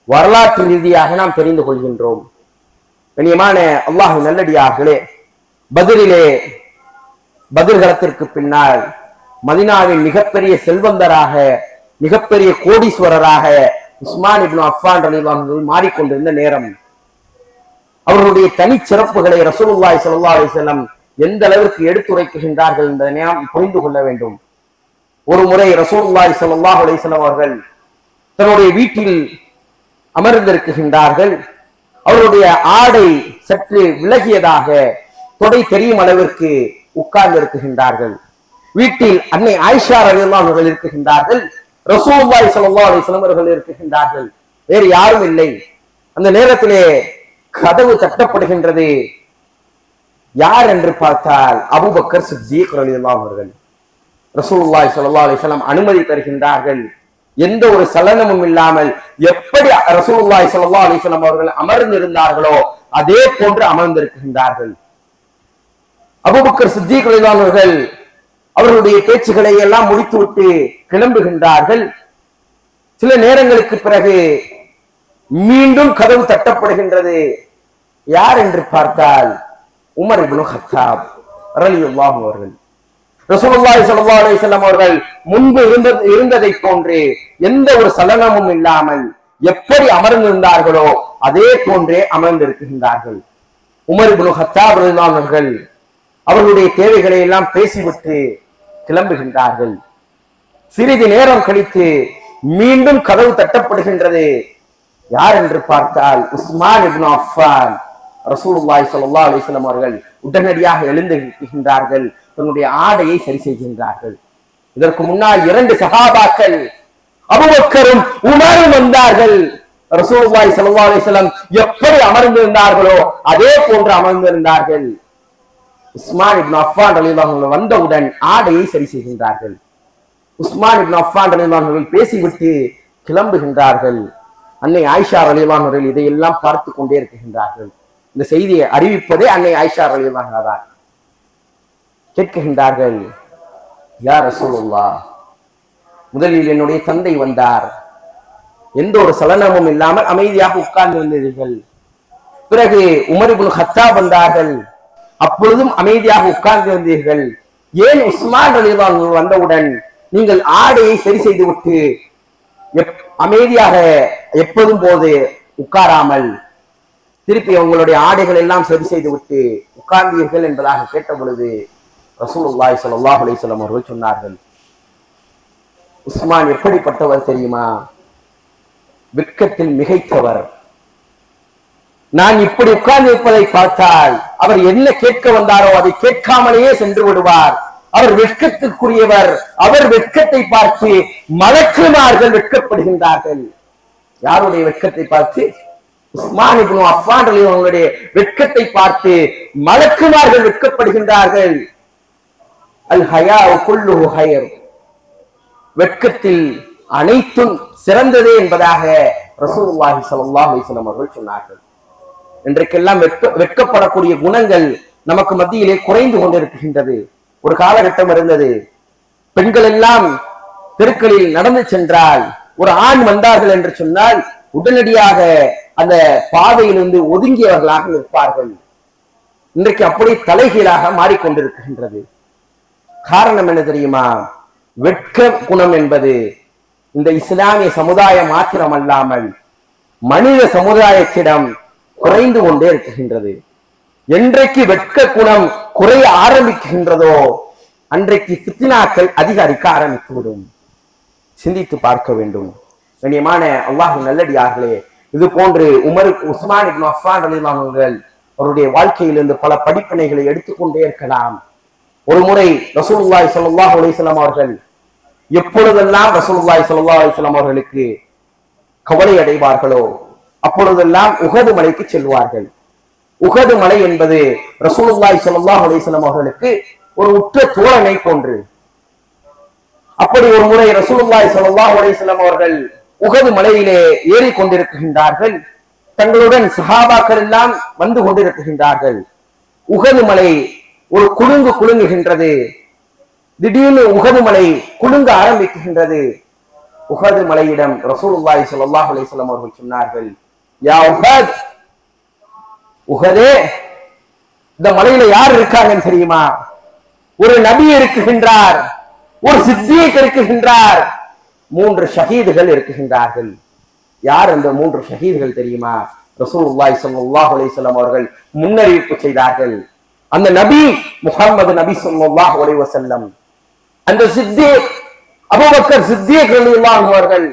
வரலாற்று ரீதியாக நாம் தெரிந்து கொள்கின்றோம். கண்ணியமான அல்லாஹ் நல்லடியார்களே, பத்ர் களத்திற்கு பின்னால் மதீனாவின் மிகப்பெரிய செல்வந்தராக, மிகப்பெரிய கோடீஸ்வரராக உஸ்மான் இப்னு அஃபான் ரலியல்லாஹு அன்ஹு மாறிக்கொண்டிருந்த நேரம், அவர்களுடைய தனிச்சிறப்புகளை ரசூலுல்லாஹி ஸல்லல்லாஹு அலைஹி வஸல்லம் எந்த அளவிற்கு எடுத்துரைக்கின்றார்கள் என்பதை நாம் புரிந்து கொள்ள வேண்டும். ஒரு முறை ரசூலுல்லாஹி ஸல்லல்லாஹு அலைஹி வஸல்லம் அவர்கள் தன்னுடைய வீட்டில் அமர்ந்திருக்கின்றார்கள். அவருடைய ஆடை சற்று விலகியதாக தொடை தெரியும் அளவிற்கு உட்கார்ந்து இருக்குகின்றார்கள். வீட்டில் அன்னை ஆயிஷா ரலியல்லாஹு அன்ஹா இருக்குகின்றார்கள், ரசூலுல்லாஹி ஸல்லல்லாஹு அலைஹி வஸல்லம் அவர்கள் இருக்குகின்றார்கள், வேறு யாரும் இல்லை. அந்த நேரத்திலே கதவு தட்டப்படுகின்றது. யார் என்று பார்த்தால் அபூபக்கர் சித்தீக் ரலியல்லாஹு அவர்கள். ரசூலுல்லாஹி ஸல்லல்லாஹு அலைஹி வஸல்லம் அனுமதி தருகின்றார்கள். எந்த ஒரு சலனமும் இல்லாமல் எப்படி ரசூலுல்லாஹி ஸல்லல்லாஹு அலைஹி வஸல்லம் அவர்கள் அமர்ந்திருந்தார்களோ அதே போன்று அமர்ந்திருக்கின்றார்கள். அபூபக்கர் சித்தீக் ரலியல்லாஹு அவர்கள் அவர்களுடைய பேச்சுகளை எல்லாம் முடித்துவிட்டு கிளம்புகின்றார்கள். சில நேரங்களுக்கு பிறகு மீண்டும் கதவு தட்டப்படுகின்றது. யார் என்று பார்த்தால் உமர் இப்னு கத்தாப் ரலியல்லாஹு அவர்கள். ரசூலுல்லாஹி ஸல்லல்லாஹு அலைஹி வஸல்லம் அவர்கள் முன்பு இருந்ததை போன்று எந்த ஒரு சலனமும் இல்லாமல் எப்படி அமர்ந்திருந்தார்களோ அதே போன்றே அமர்ந்திருக்கின்றார்கள். உமர் இப்னு கத்தாப் ரலியல்லாஹு அவர்கள் அவர்களுடைய தேவைகளை எல்லாம் பேசிவிட்டு கிளம்புகின்றார்கள். சிறிது நேரம் கழித்து மீண்டும் கதவு தட்டப்படுகின்றது. யார் என்று பார்த்தால் உஸ்மான் இப்னு அஃபான். ரசூலுல்லாஹி ஸல்லல்லாஹு அலைஹி வஸல்லம் அவர்கள் உடனடியாக எழுந்திருக்கின்றார்கள், தன்னுடைய ஆடையை சரி செய்கின்றார்கள். இதற்கு முன்னால் 2 சஹாபாக்கள் அபூபக்கரும் உமரும் வந்தார்கள். ரசூலுல்லாஹி ஸல்லல்லாஹு அலைஹி வஸல்லம் எப்படி அமர்ந்திருந்தார்களோ அதே போன்று அமர்ந்திருந்தார்கள். உஸ்மான் இப்னு அஃபான் ரலியல்லாஹு அன்ஹு வந்தவுடன் ஆடையை சரி செய்கின்றார்கள். உஸ்மான் இப்னு அஃபான் ரலியல்லாஹு அன்ஹு பேசிவிட்டு கிளம்புகின்றார்கள். அன்னை ஆயிஷா ரலியல்லாஹு அன்ஹா இதையெல்லாம் பார்த்து கொண்டே இருக்கின்றார்கள். இந்த செய்தியை அறிவிப்பதே அன்னை ஆயிஷா ரலியல்லாஹு அன்ஹா தான். கேட்கின்றார்கள், யா ரசூலுல்லாஹ், முதலில் என்னுடைய தந்தை வந்தார், எந்த ஒரு சலனமும் இல்லாமல் அமைதியாக உட்கார்ந்து இருந்தீர்கள். பிறகு உமர் இப்னு கத்தாப் வந்தார்கள், அப்பொழுதும் அமைதியாக உட்கார்ந்து இருந்தீர்கள். ஏன் உஸ்மான் ரலியல்லாஹு அன்ஹு வந்தவுடன் நீங்கள் ஆடையை சரி செய்து விட்டு அமைதியாக எப்போதும் போது உட்காராமல் திருப்பி உங்களுடைய ஆடைகள் எல்லாம் சரி செய்து விட்டு உட்கார்ந்தீர்கள் என்பதாக கேட்ட பொழுது ரசூலுல்லாஹி ஸல்லல்லாஹு அலைஹி வஸல்லம் அவர்கள் சொன்னார்கள், உஸ்மான் எப்படிப்பட்டவர் தெரியுமா? வெட்கத்தில் மிகைத்தவர். நான் இப்படி உட்கார்ந்து இருப்பதை பார்த்தால் அவர் என்ன கேட்க வந்தாரோ அதை கேட்காமலேயே சென்று விடுவார். அவர் வெட்கத்திற்குரியவர். அவர் வெட்கத்தை பார்த்து மலக்குமார்கள் வெட்கப்படுகின்றார்கள். யாருடைய வெட்கத்தை பார்த்து? உஸ்மான் இப்னு அஃபான் அவர்களுடைய வெட்கத்தை பார்த்து மலக்குமார்கள் வெட்கப்படுகின்றார்கள். அல் ஹயாஉ குல்லுஹு ஹைர். வெட்கத்தில் அனைத்தும் சிறந்ததே என்பதாக ரசூலுல்லாஹி ஸல்லல்லாஹு அலைஹி வஸல்லம் அவர்கள் சொன்னார்கள். இன்றைக்கெல்லாம் வெட்கப்படக்கூடிய குணங்கள் நமக்கு மத்தியிலே குறைந்து கொண்டிருக்கின்றது. ஒரு காலகட்டம் இருந்தது, பெண்கள் எல்லாம் தெருக்களில் நடந்து சென்றால் ஒரு ஆண் வந்தார்கள் என்று சொன்னால் உடனடியாக அந்த பாதையிலிருந்து ஒதுங்கியவர்களாக நிற்பார்கள். இன்றைக்கு அப்படி தலைகீழாக மாறிக்கொண்டிருக்கின்றது. காரணம் என்ன தெரியுமா? வெட்க குணம் என்பது இந்த இஸ்லாமிய சமுதாயம் மாத்திரமல்லாமல் மனித சமுதாயத்திடம் குறைந்து கொண்டே இருக்கின்றது. என்றைக்கு வெட்க குணம் குறைய ஆரம்பிக்கின்றதோ அன்றைக்கு ஃபித்னாக்கள் அதிகரிக்க ஆரம்பித்துவிடும். சிந்தித்து பார்க்க வேண்டும். கண்ணியமான அல்லாஹ் நல்லடியார்களே, இது போன்று உஸ்மான் இப்னு அஃபான் ரலியல்லாஹு அன்ஹு அவருடைய வாழ்க்கையிலிருந்து பல படிப்பினைகளை எடுத்துக்கொண்டே இருக்கலாம். ஒரு முறை ரசூலுல்லாஹி ஸல்லல்லாஹு அலைஹி வஸல்லம் அவர்கள் எப்பொழுதெல்லாம் ரசூலுல்லாஹி ஸல்லல்லாஹு அலைஹி வஸல்லம் அவர்களுக்கு கவலை அடைவார்களோ அப்பொழுதெல்லாம் உஹது மலைக்கு செல்வார்கள். உஹது மலை என்பது ரசூலுல்லாஹி ஸல்லல்லாஹு அலைஹி வஸல்லம் அவர்களுக்கு ஒரு உற்ற தோழனை போன்று. அப்படி ஒரு முறை ரசூலுல்லாஹி ஸல்லல்லாஹு அலைஹி வஸல்லம் அவர்கள் உஹது மலையிலே ஏறி கொண்டிருக்கின்றார்கள். தங்களுடன் சஹாபாக்கள் எல்லாம் வந்து கொண்டிருக்கின்றார்கள். உஹது மலை ஒரு குலுங்குகின்றது. திடீர்னு உஹது மலை குலுங்க ஆரம்பிக்கின்றது. உஹது மலையிடம் ரசூலுல்லாஹி ஸல்லல்லாஹு அலைஹி வஸல்லம் அவர்கள் சொன்னார்கள், யா உஹத், உஹதே, இந்த மலையில யார் இருக்காங்கன்னு தெரியுமா? ஒரு நபி இருக்குகின்றார், ஒரு சித்தியக் இருக்குகின்றார், 3 ஷஹீதுகள் இருக்குகின்றார்கள். யார் அந்த 3 ஷஹீதுகள் தெரியுமா? ரசூலுல்லாஹி ஸல்லல்லாஹு அலைஹி வஸல்லம் அவர்கள் முன்னறிவிப்பு செய்தார்கள். அந்த நபி முஹம்மது நபி ஸல்லல்லாஹு அலைஹி வஸல்லம், அந்த சித்திக் அபூபக்கர் சித்திக் ரலியல்லாஹு அன்ஹு அவர்கள்.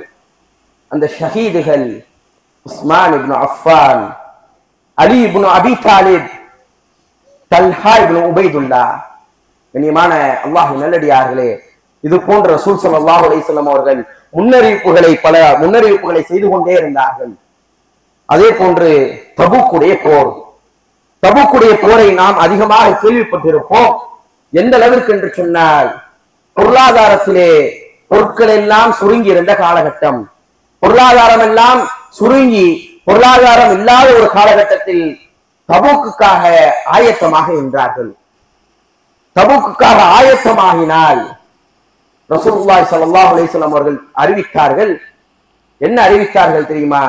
அந்த ஷஹீதுகள் உஸ்மான் இப்னு அஃபான், அலி இப்னு அபி தாலிப், தல்ஹா இப்னு உபைதுல்லா. கண்ணியமான அல்லாஹ்வின் நல்லடியார்களே, இது போன்ற ரசூல் ஸல்லல்லாஹு அலைஹி வஸல்லம் அவர்கள் பல முன்னறிவிப்புகளை செய்து கொண்டே இருந்தார்கள். அதே போன்று தபூக்குடைய போர், தபூக்குடைய போரை நாம் அதிகமாக கேள்விப்பட்டிருப்போம். எந்த அளவிற்கு என்று சொன்னால், பொருளாதாரத்திலே பொருட்கள் எல்லாம் சுருங்கி இருந்த காலகட்டம், பொருளாதாரம் எல்லாம் சுருங்கி பொருளாதாரம் இல்லாத ஒரு காலகட்டத்தில் தபூக்குக்காக ஆயத்தமாக என்றார்கள். தபூக்குக்காக ஆயத்தமாகினால் ரசூலுல்லாஹி ஸல்லல்லாஹு அலைஹி வஸல்லம் அவர்கள் அறிவித்தார்கள். என்ன அறிவித்தார்கள் தெரியுமா?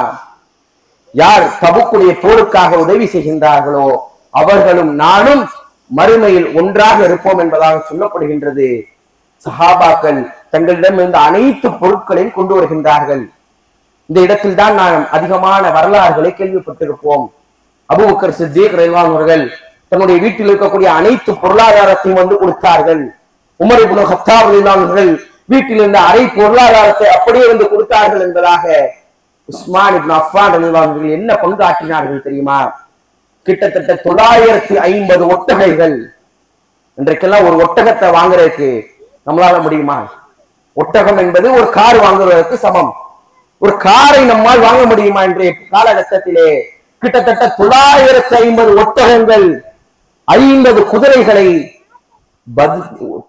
யார் தபூக்குடைய போருக்காக உதவி செய்கின்றார்களோ அவர்களும் நானும் மறுமையில் ஒன்றாக இருப்போம் என்பதாக சொல்லப்படுகின்றது. சஹாபாக்கள் தங்களிடம் இருந்த அனைத்து பொருட்களையும் கொண்டு வருகின்றார்கள். இந்த இடத்தில் தான் நாம் அதிகமான வரலாறுகளை கேள்விப்பட்டிருப்போம். அபூபக்கர் சித்திக் ரலியல்லாஹு அவர்கள் தன்னுடைய வீட்டில் இருக்கக்கூடிய அனைத்து பொருளாதாரத்தையும் வந்து கொடுத்தார்கள். உமர் இப்னு கத்தாப் ரலியல்லாஹு அவர்கள் வீட்டில் இருந்த அரை பொருளாதாரத்தை அப்படியே வந்து கொடுத்தார்கள் என்பதாக உஸ்மான் இப்னு அஃபான் ரலியல்லாஹு அவர்கள் என்ன பங்காற்றினார்கள் தெரியுமா? கிட்டத்தட்ட 950 ஒட்டகைகள். இன்றைக்கெல்லாம் ஒரு ஒட்டகத்தை வாங்குறதுக்கு நம்மளால முடியுமா? ஒட்டகம் என்பது ஒரு கார் வாங்குவதற்கு சமம். ஒரு காரை நம்மால் வாங்க முடியுமா? இன்றைய காலகட்டத்திலே கிட்டத்தட்ட 950 ஒட்டகங்கள், 50 குதிரைகளை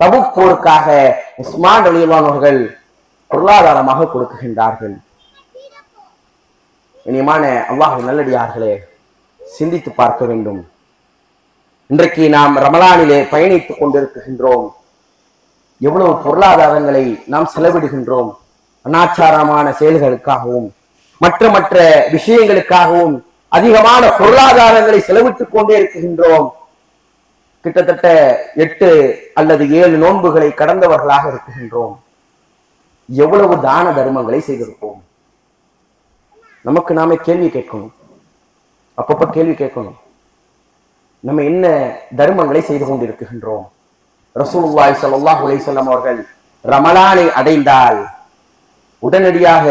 தபூக் போருக்காக உஸ்மான் ரலியல்லாஹு அவர்கள் பொருளாதாரமாக கொடுக்கின்றார்கள். இனிமான அல்லாஹ்வின் நல்லடியார்களே, சிந்தித்து பார்க்க வேண்டும். இன்றைக்கு நாம் ரமலானிலே பயணித்துக் கொண்டிருக்கின்றோம். எவ்வளவு பொருளாதாரங்களை நாம் செலவிடுகின்றோம். அனாச்சாரமான செயல்களுக்காகவும் மற்ற விஷயங்களுக்காகவும் அதிகமான பொருளாதாரங்களை செலவிட்டுக் கொண்டே இருக்கின்றோம். கிட்டத்தட்ட 8 அல்லது 7 நோன்புகளை கடந்தவர்களாக இருக்கின்றோம். எவ்வளவு தான தர்மங்களை செய்திருப்போம்? நமக்கு நாமே கேள்வி கேட்கணும். அப்பப்ப கேள்வி கேட்கணும். நம்ம என்ன தர்மங்களை செய்து கொண்டிருக்கின்றோம்? ரசூலுல்லாஹி ஸல்லல்லாஹு அலைஹி வஸல்லம் அவர்கள் ரமலானை அடைந்தால் உடனடியாக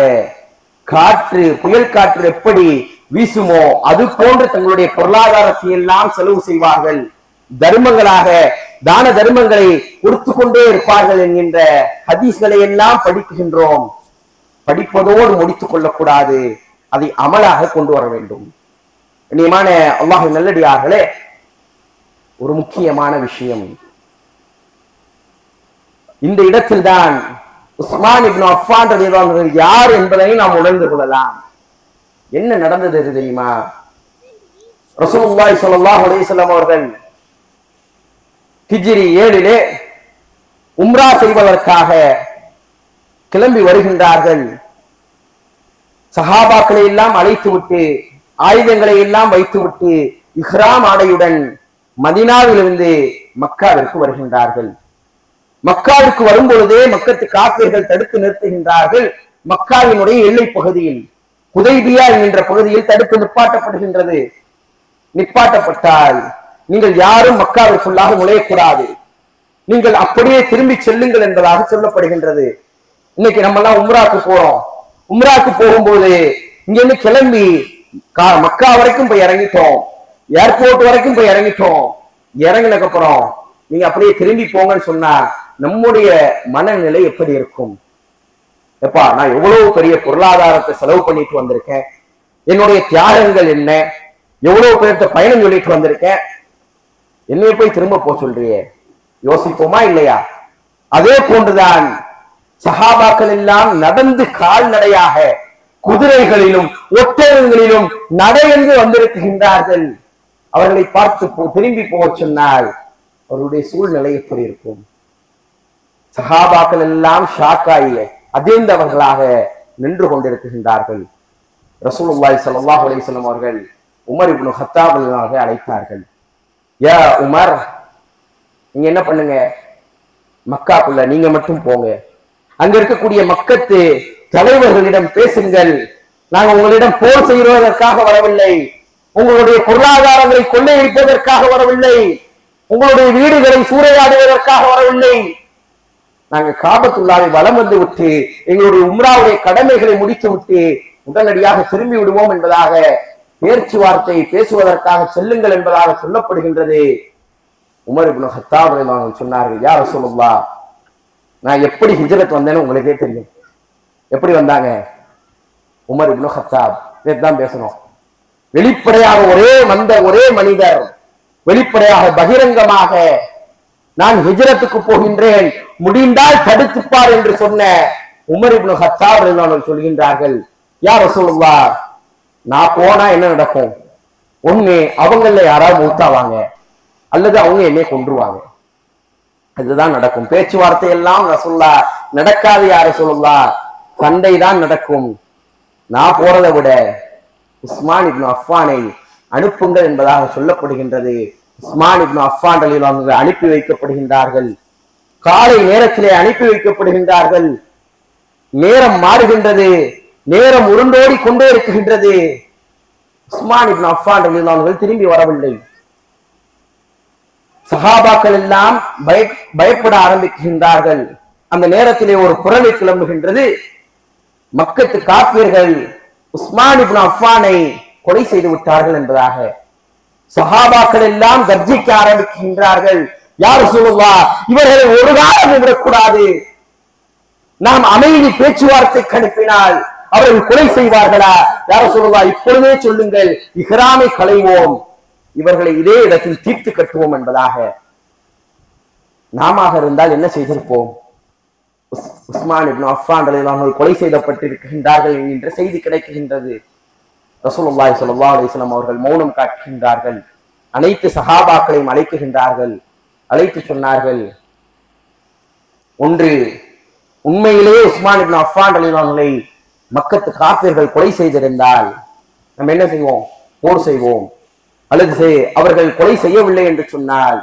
புயல் காற்று எப்படி வீசுமோ அது போன்று தங்களுடைய பொருளாதாரத்தை எல்லாம் செலவு செய்வார்கள். தர்மங்களாக தான தர்மங்களை கொடுத்து கொண்டே இருப்பார்கள் என்கின்ற ஹதீஸ்களை எல்லாம் படிக்கின்றோம். படிப்பதோடு முடித்துக் கொள்ளக்கூடாது, அதை அமலாக கொண்டு வர வேண்டும். இனிமான அல்லாஹ்வின் நல்லடியார்களே, ஒரு முக்கியமான விஷயம். இந்த இடத்தில் தான் உஸ்மான் இப்னு அஃபான் ரலியல்லாஹு அன்ஹு யார் என்பதை நாம் உணர்ந்து கொள்ளலாம். என்ன நடந்தது தெரியுமா? ரசூலுல்லாஹி ஸல்லல்லாஹு அலைஹி வஸல்லம் அவர்கள் ஹிஜ்ரி 7 உம்ரா செய்வதற்காக கிளம்பி வருகின்றார்கள். சஹாபாக்களை எல்லாம் அழைத்து விட்டு, ஆயுதங்களை எல்லாம் வைத்துவிட்டு, இஹ்ராம் ஆடையுடன் மதீனாவிலிருந்து மக்காவிற்கு வருகின்றார்கள். மக்காவிற்கு வரும்பொழுதே மக்கத்து காஃபிர்கள் தடுத்து நிறுத்துகின்றார்கள். மக்காவினுடைய எல்லை பகுதியில் ஹுதைபியா என்கின்ற பகுதியில் தடுத்து நிப்பாட்டப்படுகின்றது. நிப்பாட்டப்பட்டால் நீங்கள் யாரும் மக்காவிற்குள்ளாக நுழையக்கூடாது, நீங்கள் அப்படியே திரும்பி செல்லுங்கள் என்பதாக சொல்லப்படுகின்றது. இன்னைக்கு நம்ம எல்லாம் உம்ராக்கு போறோம். உம்ராக்கு போகும்போது இங்க இருந்து கிளம்பி மக்கா வரைக்கும் போய் இறங்கிட்டோம், ஏர்போர்ட் வரைக்கும் போய் இறங்கிட்டோம். இறங்கினதுக்கு அப்புறம் நீங்க அப்படியே திரும்பி போங்கன்னு சொன்னா நம்முடைய மனநிலை எப்படி இருக்கும்? எப்பா, நான் எவ்வளவு பெரிய பொருளாதாரத்தை செலவு பண்ணிட்டு வந்திருக்கேன், என்னுடைய தியாகங்கள் என்ன, எவ்வளவு பேர்த்த பயணம் சொல்லிட்டு வந்திருக்கேன், என்னைய போய் திரும்ப போ சொல்றியே, யோசிப்போமா இல்லையா? அதே போன்றுதான் சஹாபாக்கள் எல்லாம் நடந்து கால்நடையாக குதிரைகளிலும் ஒட்டகங்களிலும் நடையென்று வந்திருக்கின்றார்கள். அவர்களை பார்த்து திரும்பி போக சொன்னால் அவருடைய சூழ்நிலை எப்படி இருக்கும்? சஹாபாக்கள் எல்லாம் ஷாக்காயில அதிர்ந்தவர்களாக நின்று கொண்டிருக்கின்றார்கள். ரசூலுல்லாஹி ஸல்லல்லாஹு அலைஹி வஸல்லம் அவர்கள் உமர் இப்னு கத்தாப் அவர்களை அழைத்தார்கள். யா உமர், நீங்க என்ன பண்ணுங்க, மக்காக்குள்ள நீங்க மட்டும் போங்க, அங்க இருக்கக்கூடிய மக்கத்து தலைவர்களிடம் பேசுங்கள். நாங்கள் உங்களிடம் போர் செய்வதற்காக வரவில்லை, உங்களுடைய பொருளாதாரங்களை கொள்ளையடிப்பதற்காக வரவில்லை, உங்களுடைய வீடுகளை சூறையாடுவதற்காக வரவில்லை. நாங்கள் காபத்துல்லாவை வலம் வந்து விட்டு எங்களுடைய உம்ராவுடைய கடமைகளை முடித்து விட்டு உடனடியாக திரும்பி விடுவோம் என்பதாக பேச்சுவார்த்தை பேசுவதற்காக செல்லுங்கள் என்பதாக சொல்லப்படுகின்றது. உமர் இப்னு கத்தாப் அவர்கள் சொன்னார்கள், யா ரசூலுல்லாஹ், நான் எப்படி ஹிஜ்ரத் வந்தேன்னு உங்களுக்கே தெரியும். எப்படி வந்தாங்க? உமர் இப்னு கத்தாப் தான் பேசணும். வெளிப்படையாக ஒரே மனிதர் வெளிப்படையாக பகிரங்கமாக நான் ஹிஜ்ரத்துக்கு போகின்றேன், முடிந்தால் தடுத்துப்பார் என்று சொன்ன உமர் இப்னு கத்தாப் அவர்கள் சொல்கின்றார்கள், யா ரசூலுல்லாஹ், நான் போனா என்ன நடக்கும்? ஒண்ணு அவங்கள யாராவது மூத்தாவாங்க, அல்லது அவங்க என்னை கொன்றுவாங்க. அதுதான் நடக்கும். பேச்சுவார்த்தை எல்லாம் ரசூலுல்லாஹ் நடக்காது. யா ரசூலுல்லாஹ், சண்டை தான் நடக்கும். நான் போறதை விட உஸ்மான் இப்னு அஃபானை அனுப்புங்கள் என்பதாக சொல்லப்படுகின்றது. உஸ்மான் இப்னு அஃபான் ரலியல்லாஹு அனுப்பி வைக்கப்படுகின்றார்கள். காலை நேரத்திலே அனுப்பி வைக்கப்படுகின்றார்கள். நேரம் மாறுகின்றது, நேரம் உருண்டோடி கொண்டே இருக்குகின்றது. உஸ்மான் இப்னு அஃபான் ரலியல்லாஹு திரும்பி வரவில்லை. சஹாபாக்கள் எல்லாம் பயப்பட ஆரம்பிக்கின்றார்கள். அந்த நேரத்திலே ஒரு புரளி கிளம்புகின்றது. மக்கத்து காபிர்கள் உஸ்மான் இப்னு அஃபானை கொலை செய்து விட்டார்கள் என்பதாக சஹாபாக்கள் எல்லாம் கர்ஜிக்க ஆரம்பிக்கின்றார்கள். யா ரசூலுல்லாஹ், இவர்களை ஒரு காலம் விடக்கூடாது. நாம் அமைதி பேச்சுவார்த்தைக்கு அனுப்பினால் அவர்கள் கொலை செய்வார்களா? யா ரசூலுல்லாஹ், இப்பொழுதே சொல்லுங்கள், இஹ்ராமை களைவோம், இவர்களை இதே இடத்தில் தீர்த்து கட்டுவோம் என்பதாக. நாம இருந்தால் என்ன செய்திருப்போம்? உஸ்மான் இப்னு அஃபான் ரலியல்லாஹு கொலை செய்யப்பட்டிருக்கின்றார்கள் என்கின்ற செய்தி கிடைக்கின்றது. ரசூலுல்லாஹி ஸல்லல்லாஹு அலைஹி வஸல்லம் அவர்கள் மௌனம் காட்டுகின்றார்கள். அனைத்து சஹாபாக்களையும் அழைக்குகின்றார்கள். அழைத்து சொன்னார்கள், ஒன்று, உண்மையிலேயே உஸ்மான் இப்னு அஃபான் ரலியல்லாஹு மக்கத்து காஃபிர்கள் கொலை செய்திருந்தால் நம்ம என்ன செய்வோம்? போர் செய்வோம். அல்லது அவர்கள் கொலை செய்யவில்லை என்று சொன்னால்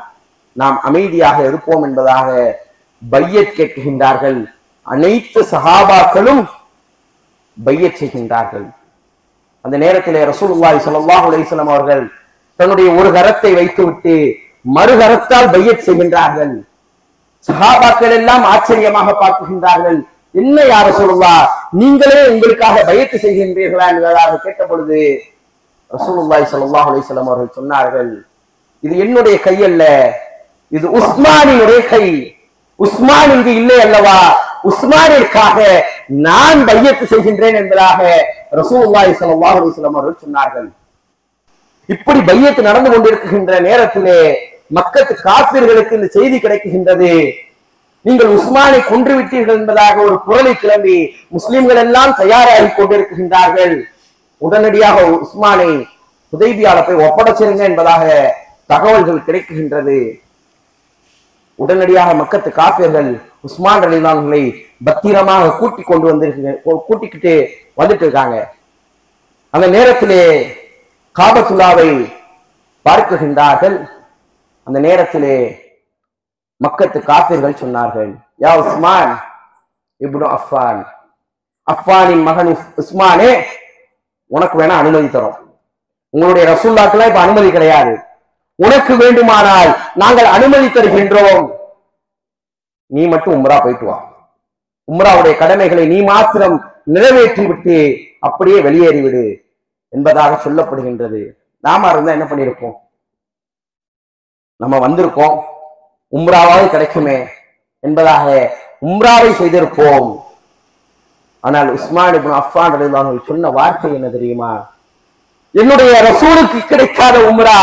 நாம் அமைதியாக இருப்போம் என்பதாக பையத் கேட்கின்றார்கள். அனைத்து சஹாபாக்களும் பையத் செய்கின்றார்கள். அந்த நேரத்திலே ரசூலுல்லாஹி ஸல்லல்லாஹு அலைஹி வஸல்லம் அவர்கள் தன்னுடைய ஒரு கரத்தை வைத்துவிட்டு மறுகரத்தால் பையத் செய்கின்றார்கள். சஹாபாக்கள் எல்லாம் ஆச்சரியமாக பார்க்கின்றார்கள். என்ன யா ரசூலுல்லாஹ், நீங்களே உங்களுக்காக பையத் செய்கின்றீர்களா என்பதாக கேட்ட பொழுது ரசூலுல்லாஹி ஸல்லல்லாஹு அலைஹி வஸல்லம் அவர்கள் சொன்னார்கள், இது என்னுடைய கை அல்ல, இது உஸ்மானினுடைய கை. உஸ்மான் இங்கு இல்லை அல்லவா, உஸ்மானிற்காக நான் பையத்து செய்கின்றேன் என்பதாக ரசூலுல்லாஹி ஸல்லல்லாஹு அலைஹி வஸல்லம் அவர்கள் சொன்னார்கள். இப்படி பையத்து நடந்து கொண்டிருக்கின்ற நேரத்திலே மக்கத்து காபிர்களுக்கு இந்த செய்தி கிடைக்குகின்றது. நீங்கள் உஸ்மானை கொன்று விட்டீர்கள் என்பதாக ஒரு புரளி கிளம்பி முஸ்லிம்கள் எல்லாம் தயாராகி கொண்டிருக்கின்றார்கள். உடனடியாக உஸ்மானை ஹுதைபியால போய் ஒப்படைச்சிருங்க என்பதாக தகவல்கள் கிடைக்குகின்றது. உடனடியாக மக்கத்து காபிர்கள் உஸ்மான் ரலியல்லாஹு பத்திரமாக கூட்டிக்கிட்டு வந்துட்டு இருக்காங்க. அந்த நேரத்திலே காபத்துல்லாவை பார்க்குகின்றார்கள். அந்த நேரத்திலே மக்கத்து காபிர்கள் சொன்னார்கள், யா உஸ்மான் இப்னு அஃபான், அஃபானின் மகன் உஸ்மானே, உனக்கு வேணா அனுமதி தரோம். உங்களுடைய ரசூலுல்லாஹ்க்கு இப்ப அனுமதி கிடையாது. உனக்கு வேண்டுமானால் நாங்கள் அனுமதி தருகின்றோம். நீ மட்டும் உம்ரா போயிட்டு வா. உம்ராவுடைய கடமைகளை நீ மாத்திரம் நிறைவேற்றி விட்டு அப்படியே வெளியேறிவிடு என்பதாக சொல்லப்படுகின்றது. நாம இருந்தா என்ன பண்ணிருப்போம்? நம்ம வந்திருக்கோம், உம்ராவாவது கிடைக்குமே என்பதாக உம்ராவை செய்திருப்போம். ஆனால் உஸ்மான் இப்னு அஃபான் ரலியல்லாஹு அன்ஹு சொன்ன வார்த்தை என்ன தெரியுமா? என்னுடைய ரசூலுக்கு கிடைக்காத உம்ரா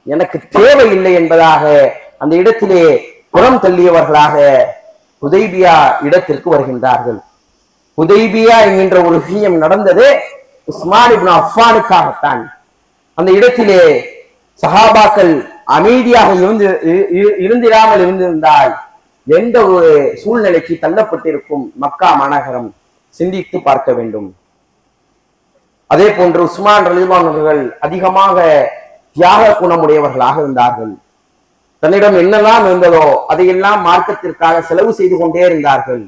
எனக்கு தேவையில்லை என்பதாக அந்த இடத்திலே புறம் தள்ளியவர்களாக ஹுதைபியா இடத்திற்கு வருகின்றார்கள். ஹுதைபியா என்கின்ற ஒரு விஷயம் நடந்தது உஸ்மான் இப்னு அஃபானுக்காகத்தான். அந்த இடத்திலே சஹாபாக்கள் அமைதியாக இருந்திராமல் இருந்திருந்தால் எந்த ஒரு சூழ்நிலைக்கு தள்ளப்பட்டிருக்கும் மக்கா மாநகரம், சிந்தித்து பார்க்க வேண்டும். அதே போன்று உஸ்மான் ரலியல்லாஹு அவர்கள் அதிகமாக தியாக குணமுடையவர்களாக இருந்தார்கள். தன்னிடம் என்னெல்லாம் இருந்ததோ அதையெல்லாம் மார்க்கத்திற்காக செலவு செய்து கொண்டே இருந்தார்கள்.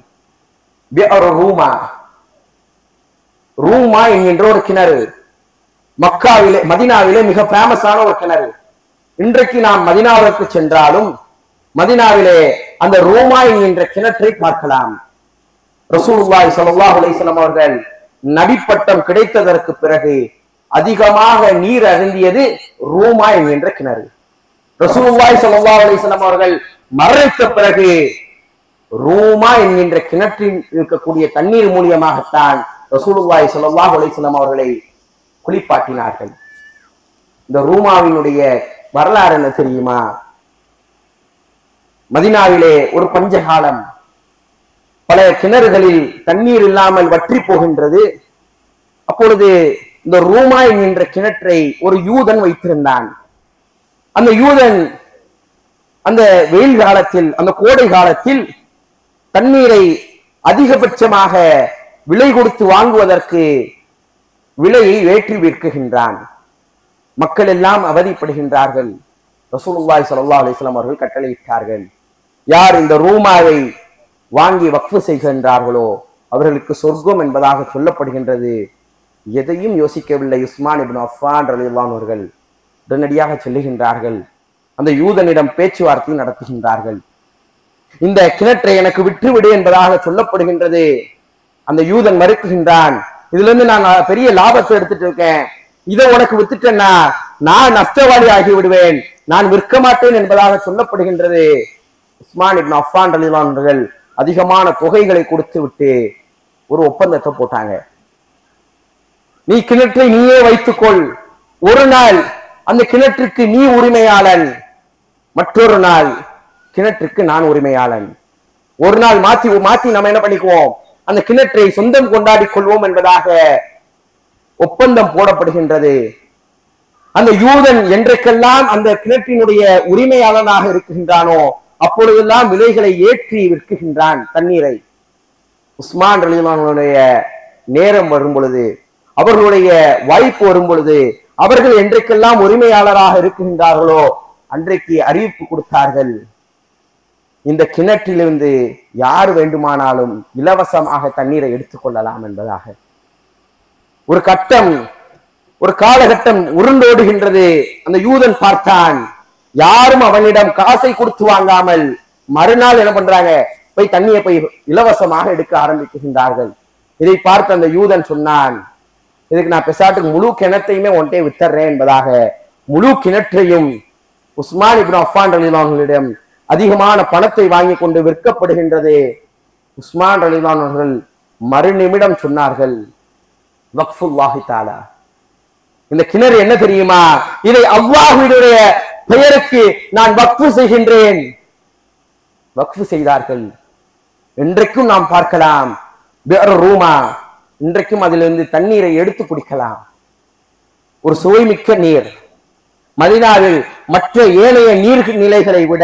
ரூமா என்கின்ற ஒரு கிணறு மக்காவிலே, மதினாவிலே மிக ஃபேமஸான ஒரு கிணறு. இன்றைக்கு நாம் மதினாவிற்கு சென்றாலும் மதினாவிலே அந்த ரூமா என்கின்ற கிணற்றை பார்க்கலாம். ரசூலுல்லாஹி ஸல்லல்லாஹு அலைஹி வஸல்லம் அவர்கள் நபிப்பட்டம் கிடைத்ததற்கு பிறகு அதிகமாக நீர் அருந்தியது ரூமா என்கின்ற கிணறு. ரசூலுல்லாஹி ஸல்லல்லாஹு அலைஹி வஸல்லம் அவர்கள் மரணித்த பிறகு ரூமா என்கின்ற கிணற்றில் இருக்கக்கூடிய தண்ணீர் மூலியமாகத்தான் ரசூலுல்லாஹி ஸல்லல்லாஹு அலைஹி வஸல்லம் அவர்களை குளிப்பாட்டினார்கள். இந்த ரூமாவினுடைய வரலாறு என்ன தெரியுமா? மதினாவிலே ஒரு பஞ்சகாலம், பல கிணறுகளில் தண்ணீர் இல்லாமல் வற்றி போகின்றது. அப்பொழுது இந்த ரூமா என்கின்ற கிணற்றை ஒரு யூதன் வைத்திருந்தான். அந்த யூதன் அந்த வெயில் காலத்தில், அந்த கோடை காலத்தில் தண்ணீரை அதிகபட்சமாக விலை கொடுத்து வாங்குவதற்கு விலையை ஏற்றி விற்கின்றான். மக்கள் எல்லாம் அவதிப்படுகின்றார்கள். ரசூலுல்லாஹி ஸல்லல்லாஹு அலைஹி வஸல்லம் அவர்கள் கட்டளையிட்டார்கள், யார் இந்த ரூமாவை வாங்கி வக்ஃப் செய்கின்றார்களோ அவர்களுக்கு சொர்க்கம் என்பதாக சொல்லப்படுகின்றது. எதையும் யோசிக்கவில்லை உஸ்மான் இப்னு அஃபான் ரலியல்லாஹு அன்ஹு அவர்கள் உடனடியாக சொல்லுகின்றார்கள், அந்த யூதனிடம் பேச்சுவார்த்தை நடத்துகின்றார்கள். இந்த கிணற்றை எனக்கு விட்டுவிடு என்பதாக சொல்லப்படுகின்றது. அந்த யூதன் மறுக்குகின்றான், இதுல இருந்து நான் பெரிய லாபத்தை எடுத்துட்டு இருக்கேன், இதை உனக்கு வித்துட்டேன்னா நான் நஷ்டவாளி ஆகி விடுவேன், நான் விற்க மாட்டேன் என்பதாக சொல்லப்படுகின்றது. உஸ்மான் இப்னு அஃபான் ரலியல்லாஹு அன்ஹு அவர்கள் அதிகமான தொகைகளை கொடுத்து விட்டு ஒரு ஒப்பந்தத்தை போட்டாங்க. நீ கிணற்றை நீயே வைத்துக்கொள், ஒரு நாள் அந்த கிணற்றுக்கு நீ உரிமையாளன், மற்றொரு நாள் கிணற்றுக்கு நான் உரிமையாளன். ஒரு நாள் மாத்தி மாத்தி நம்ம என்ன பண்ணிக்குவோம், அந்த கிணற்றை சொந்தம் கொண்டாடி கொள்வோம் என்பதாக ஒப்பந்தம் போடப்படுகின்றது. அந்த யூதன் என்றைக்கெல்லாம் அந்த கிணற்றினுடைய உரிமையாளனாக இருக்கின்றானோ அப்பொழுதெல்லாம் விலைகளை ஏற்றி விற்கின்றான் தண்ணீரை. உஸ்மான் ரலியல்லாஹு அன்ஹுடைய நேரம் வரும் பொழுது, அவர்களுடைய வாய்ப்பு வரும் பொழுது, அவர்கள் என்றைக்கெல்லாம் உரிமையாளராக இருக்கின்றார்களோ அன்றைக்கு அறிவிப்பு கொடுத்தார்கள், இந்த கிணற்றிலிருந்து யார் வேண்டுமானாலும் இலவசமாக தண்ணீரை எடுத்துக்கொள்ளலாம் என்பதாக. ஒரு கட்டம், ஒரு காலகட்டம் உருண்டோடுகின்றது. அந்த யூதன் பார்த்தான், யாரும் அவனிடம் காசை கொடுத்து வாங்காமல் மறுநாள் என்ன பண்றாங்க, போய் தண்ணியை போய் இலவசமாக எடுக்க ஆரம்பிக்கின்றார்கள். இதை பார்த்து அந்த யூதன் சொன்னான், இதுக்கு நான் பெசாட்டுக்கு முழு கிணத்தையுமே ஒன்றை வித்தர்றேன் என்பதாக முழு கிணற்றையும் உஸ்மான் இப்னு அஃபான் ரலியல்லாஹு அன்ஹுவிடம் அதிகமான பணத்தை வாங்கி கொண்டு விற்கப்படுகின்றது. உஸ்மான் ரலியல்லாஹு அன்ஹு அவர்கள் மறு நிமிடம் சொன்னார்கள், வக்ஃபுல்லாஹி தஆலா, இந்த கிணறு என்ன தெரியுமா, இதை அல்லாஹ்வுடைய பெயருக்கு நான் வக்ஃப் செய்கின்றேன். வக்ஃப் செய்தார்கள். இன்றைக்கும் நாம் பார்க்கலாம், ரூமா இன்றைக்கும் அதிலிருந்து தண்ணீரை எடுத்து குடிக்கலாம். ஒரு சுவைமிக்க நீர். மதீனாவில் மற்ற ஏனைய நீர் நிலைகளை விட,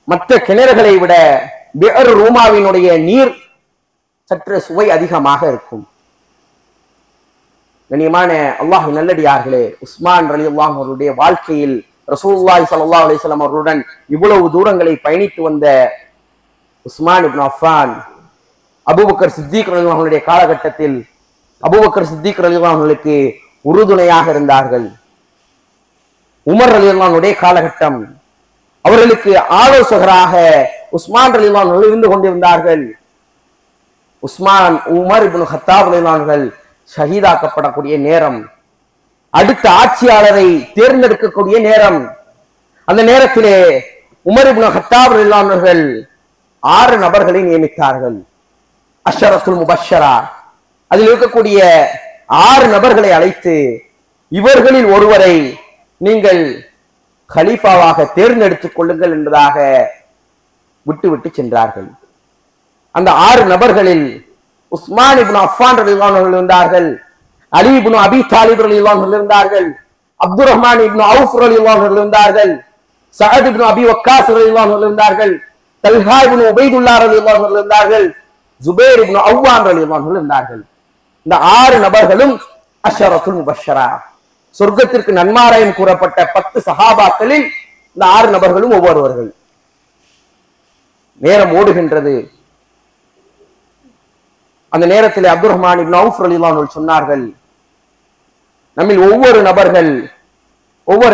மற்ற கிணறுகளை விட ரூமாவினுடைய நீர் சற்று சுவை அதிகமாக இருக்கும். கண்ணியமான அல்லாஹ் நல்லடியார்களே, உஸ்மான் ரலியல்லாஹு அன்ஹு அவருடைய வாழ்க்கையில் ரசூலுல்லாஹி ஸல்லல்லாஹு அலைஹி வஸல்லம் அவர்களுடன் இவ்வளவு தூரங்களை பயணித்து வந்த உஸ்மான் இப்னு அஃபான், அபூபக்கர் சித்திக் ரலியல்லாஹு அன்ஹுடைய காலகட்டத்தில் அபூபக்கர் சித்திக் ரலியல்லாஹு அன்ஹுவுக்கு உறுதுணையாக இருந்தார்கள். உமர் ரலியல்லாஹு அன்ஹுடைய காலகட்டம், அவர்களுக்கு ஆலோசகராக உஸ்மான் ரலியல்லாஹு அன்ஹு இருந்து கொண்டிருந்தார்கள். உமர் இப்னு கத்தாப் ரலியல்லாஹு அன்ஹு ஷஹீதாக்கப்படக்கூடிய நேரம், அடுத்த ஆட்சியாளரை தேர்ந்தெடுக்கக்கூடிய நேரம். அந்த நேரத்திலே உமர் இப்னு கத்தாப் ரலியல்லாஹு அன்ஹு 6 நபர்களை நியமித்தார்கள். அஷரத்துல் முபஷரா, அதில் இருக்கக்கூடிய 6 நபர்களை அழைத்து, இவர்களில் ஒருவரை நீங்கள் கலீஃபாவாக தேர்ந்தெடுத்துக் கொள்ளுங்கள் என்பதாக விட்டு சென்றார்கள். அந்த 6 நபர்களில் உஸ்மான் இப்னு அஃபான் ரலியல்லாஹு அன்ஹு இருந்தார்கள், அலி இப்னு அபி தாலிப் ரலியல்லாஹு அன்ஹு இருந்தார்கள், அப்துர் ரஹ்மான் இப்னு அவுஃப் ரலியல்லாஹு அன்ஹு இருந்தார்கள், சஅத் இப்னு அபி வக்காஸ் ரலியல்லாஹு அன்ஹு இருந்தார்கள், தல்ஹா இப்னு உபைதுல்லாஹ் ரலியல்லாஹு அன்ஹு இருந்தார்கள், ஜுபைர் இப்னு அவ்வாம் ரலியல்லாஹு அன்ஹு இருந்தார்கள். இந்த 6 நபர்களும் அஷரத்துல் முபஷ்ஷரா, சொர்க்கத்திற்கு நன்மாராயம் கூறப்பட்ட 10 சஹாபாக்களில் இந்த 6 நபர்களும் ஒவ்வொருவர்கள். நேரம் ஓடுகின்றது. அந்த நேரத்தில் அப்துர் ரஹ்மான் இப்னு அவுஃப் ரலியல்லாஹு அன்ஹு சொன்னார்கள், நம்மில் ஒவ்வொரு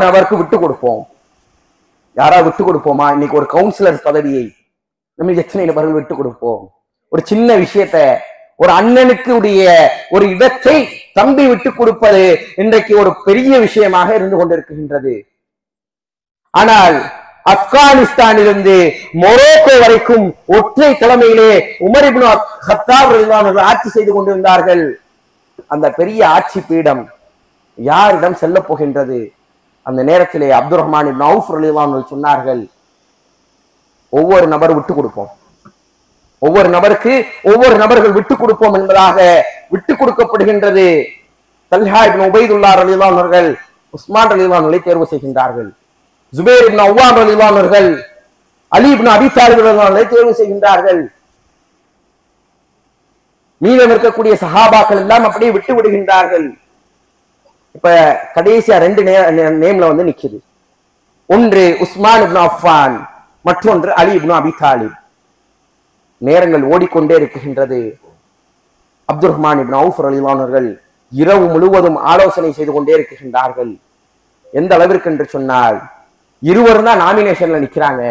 நபருக்கு விட்டு கொடுப்போம். யாரா விட்டு கொடுப்போமா? இன்னைக்கு ஒரு கவுன்சிலர் பதவியை நம்ம எத்தனை நபர்கள் விட்டு கொடுப்போம்? ஒரு சின்ன விஷயத்த, ஒரு அண்ணனுக்கு உடைய ஒரு இடத்தை தம்பி விட்டு கொடுப்பது இன்றைக்கு ஒரு பெரிய விஷயமாக இருந்து கொண்டிருக்கின்றது. ஆனால் ஆப்கானிஸ்தானிலிருந்து மொரோக்கோ வரைக்கும் ஒற்றை தலைமையிலே உமர் இப்னு கத்தாப் ரலியல்லாஹு அன்ஹு ஆட்சி செய்து கொண்டிருந்தார்கள். அந்த பெரிய ஆட்சி பீடம் யாரிடம் செல்ல போகின்றது? அந்த நேரத்திலே அப்துர் ரஹ்மான் இப்னு அவுஃப் ரலியல்லாஹு அன்ஹு சொன்னார்கள், ஒவ்வொரு நபர் விட்டு கொடுப்போம், ஒவ்வொரு நபர்கள் விட்டு கொடுப்போம் என்பதாக விட்டு கொடுக்கப்படுகின்றது. தல்ஹா இப்னு உபைதுல்லாஹ் ரலியல்லாஹு அன்ஹு அவர்கள் உஸ்மான் ரலியல்லாஹு அன்ஹு தேர்வு செய்கின்றார்கள். ஜுபைர் இப்னு அவ்வாம் ரலியல்லாஹு அன்ஹு அவர்கள் அலி இப்னு அபி தாலிப் ரலியல்லாஹு அன்ஹு தேர்வு செய்கின்றார்கள். மீதம் இருக்கக்கூடிய சஹாபாக்கள் எல்லாம் அப்படியே விட்டு விடுகின்றார்கள். இப்ப கடைசியா 2 நேம்ல வந்து நிக்குது. ஒன்று உஸ்மான் இப்னு அஃபான், மற்றொன்று அலி இப்னு அபி தாலிப். நேரங்கள் ஓடிக்கொண்டே இருக்கின்றது. அப்துர் ரஹ்மான் இப்னு அவுஃப் ரலியல்லாஹு அன்ஹு அவர்கள் இரவு முழுவதும் ஆலோசனை செய்து கொண்டே இருக்கின்றார்கள். எந்த அளவிற்கு என்று சொன்னால், இருவரும் தான் நாமினேஷன்ல நிக்கிறாங்க.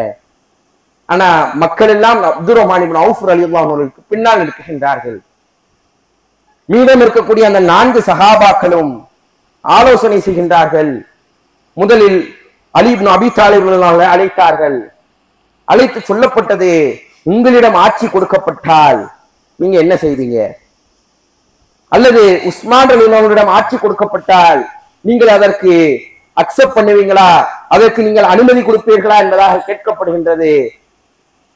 ஆனா மக்கள் எல்லாம் அப்துர் ரஹ்மான் இப்னு அவுஃப் ரலியல்லாஹு அன்ஹு அவர்களுக்கு பின்னால் நிற்கின்றார்கள். மீதம் இருக்கக்கூடிய அந்த 4 சஹாபாக்களும் ஆலோசனை செய்கின்றார்கள். முதலில் அலி இப்னு அபி தாலிப் ரலியல்லாஹு அன்ஹு அழைத்தார்கள். அழைத்து சொல்லப்பட்டது, உங்களிடம் ஆட்சி கொடுக்கப்பட்டால் நீங்க என்ன செய்வீங்க? அல்லது உஸ்மான் ரலியல்லாஹு அன்ஹுவிடம் ஆட்சி கொடுக்கப்பட்டால் நீங்கள் அதற்கு அக்செப்ட் பண்ணுவீங்களா? அதற்கு நீங்கள் அனுமதி கொடுப்பீர்களா என்பதாக கேட்கப்படுகின்றது.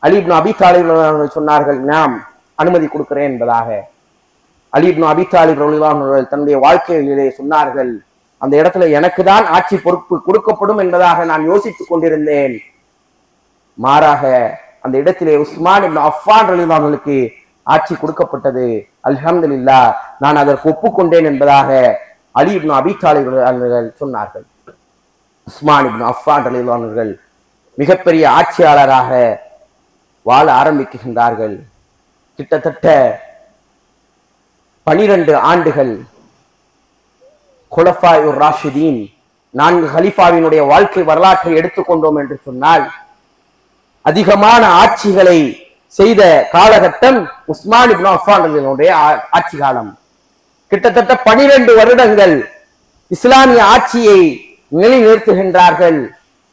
அலி இப்னு அபி தாலிப் ரலியல்லாஹு அன்ஹு சொன்னார்கள், நாம் அனுமதி கொடுக்கிறேன் என்பதாக. அலி இப்னு அபி தாலிப் ரலியல்லாஹு அன்ஹு தன்னுடைய வாழ்க்கையிலே சொன்னார்கள், அந்த இடத்துல எனக்கு தான் ஆட்சி பொறுப்பு கொடுக்கப்படும் என்பதாக நான் யோசித்துக் கொண்டிருந்தேன். மாறாக அந்த இடத்திலே உஸ்மான் இப்னு அஃபான் ரலியல்லாஹு அன்ஹுவுக்கு ஆட்சி கொடுக்கப்பட்டது. அல்ஹம்துலில்லாஹ், நான் அதற்கு ஒப்புக்கொண்டேன் என்பதாக அலி இப்னு அபி தாலிப் அவர்கள் சொன்னார்கள். உஸ்மான் இப்னு அஃபான் ரலியல்லாஹு அன்ஹு அவர்கள் மிகப்பெரிய ஆட்சியாளராக வாழ ஆரம்பிக்கின்றார்கள். கிட்டத்தட்ட 12 ஆண்டுகள் குலஃபாயுர் ராஷிதீன் 4 கலீஃபாவினுடைய வாழ்க்கை வரலாற்றை எடுத்துக்கொண்டோம் என்று சொன்னால், அதிகமான ஆட்சிகளை செய்த காலகட்டம் உஸ்மான் இப்னு அஃபான் ரலியல்லாஹு ஆட்சி காலம். கிட்டத்தட்ட 12 வருடங்கள் இஸ்லாமிய ஆட்சியை நிலைநிறுத்துகின்றார்கள்.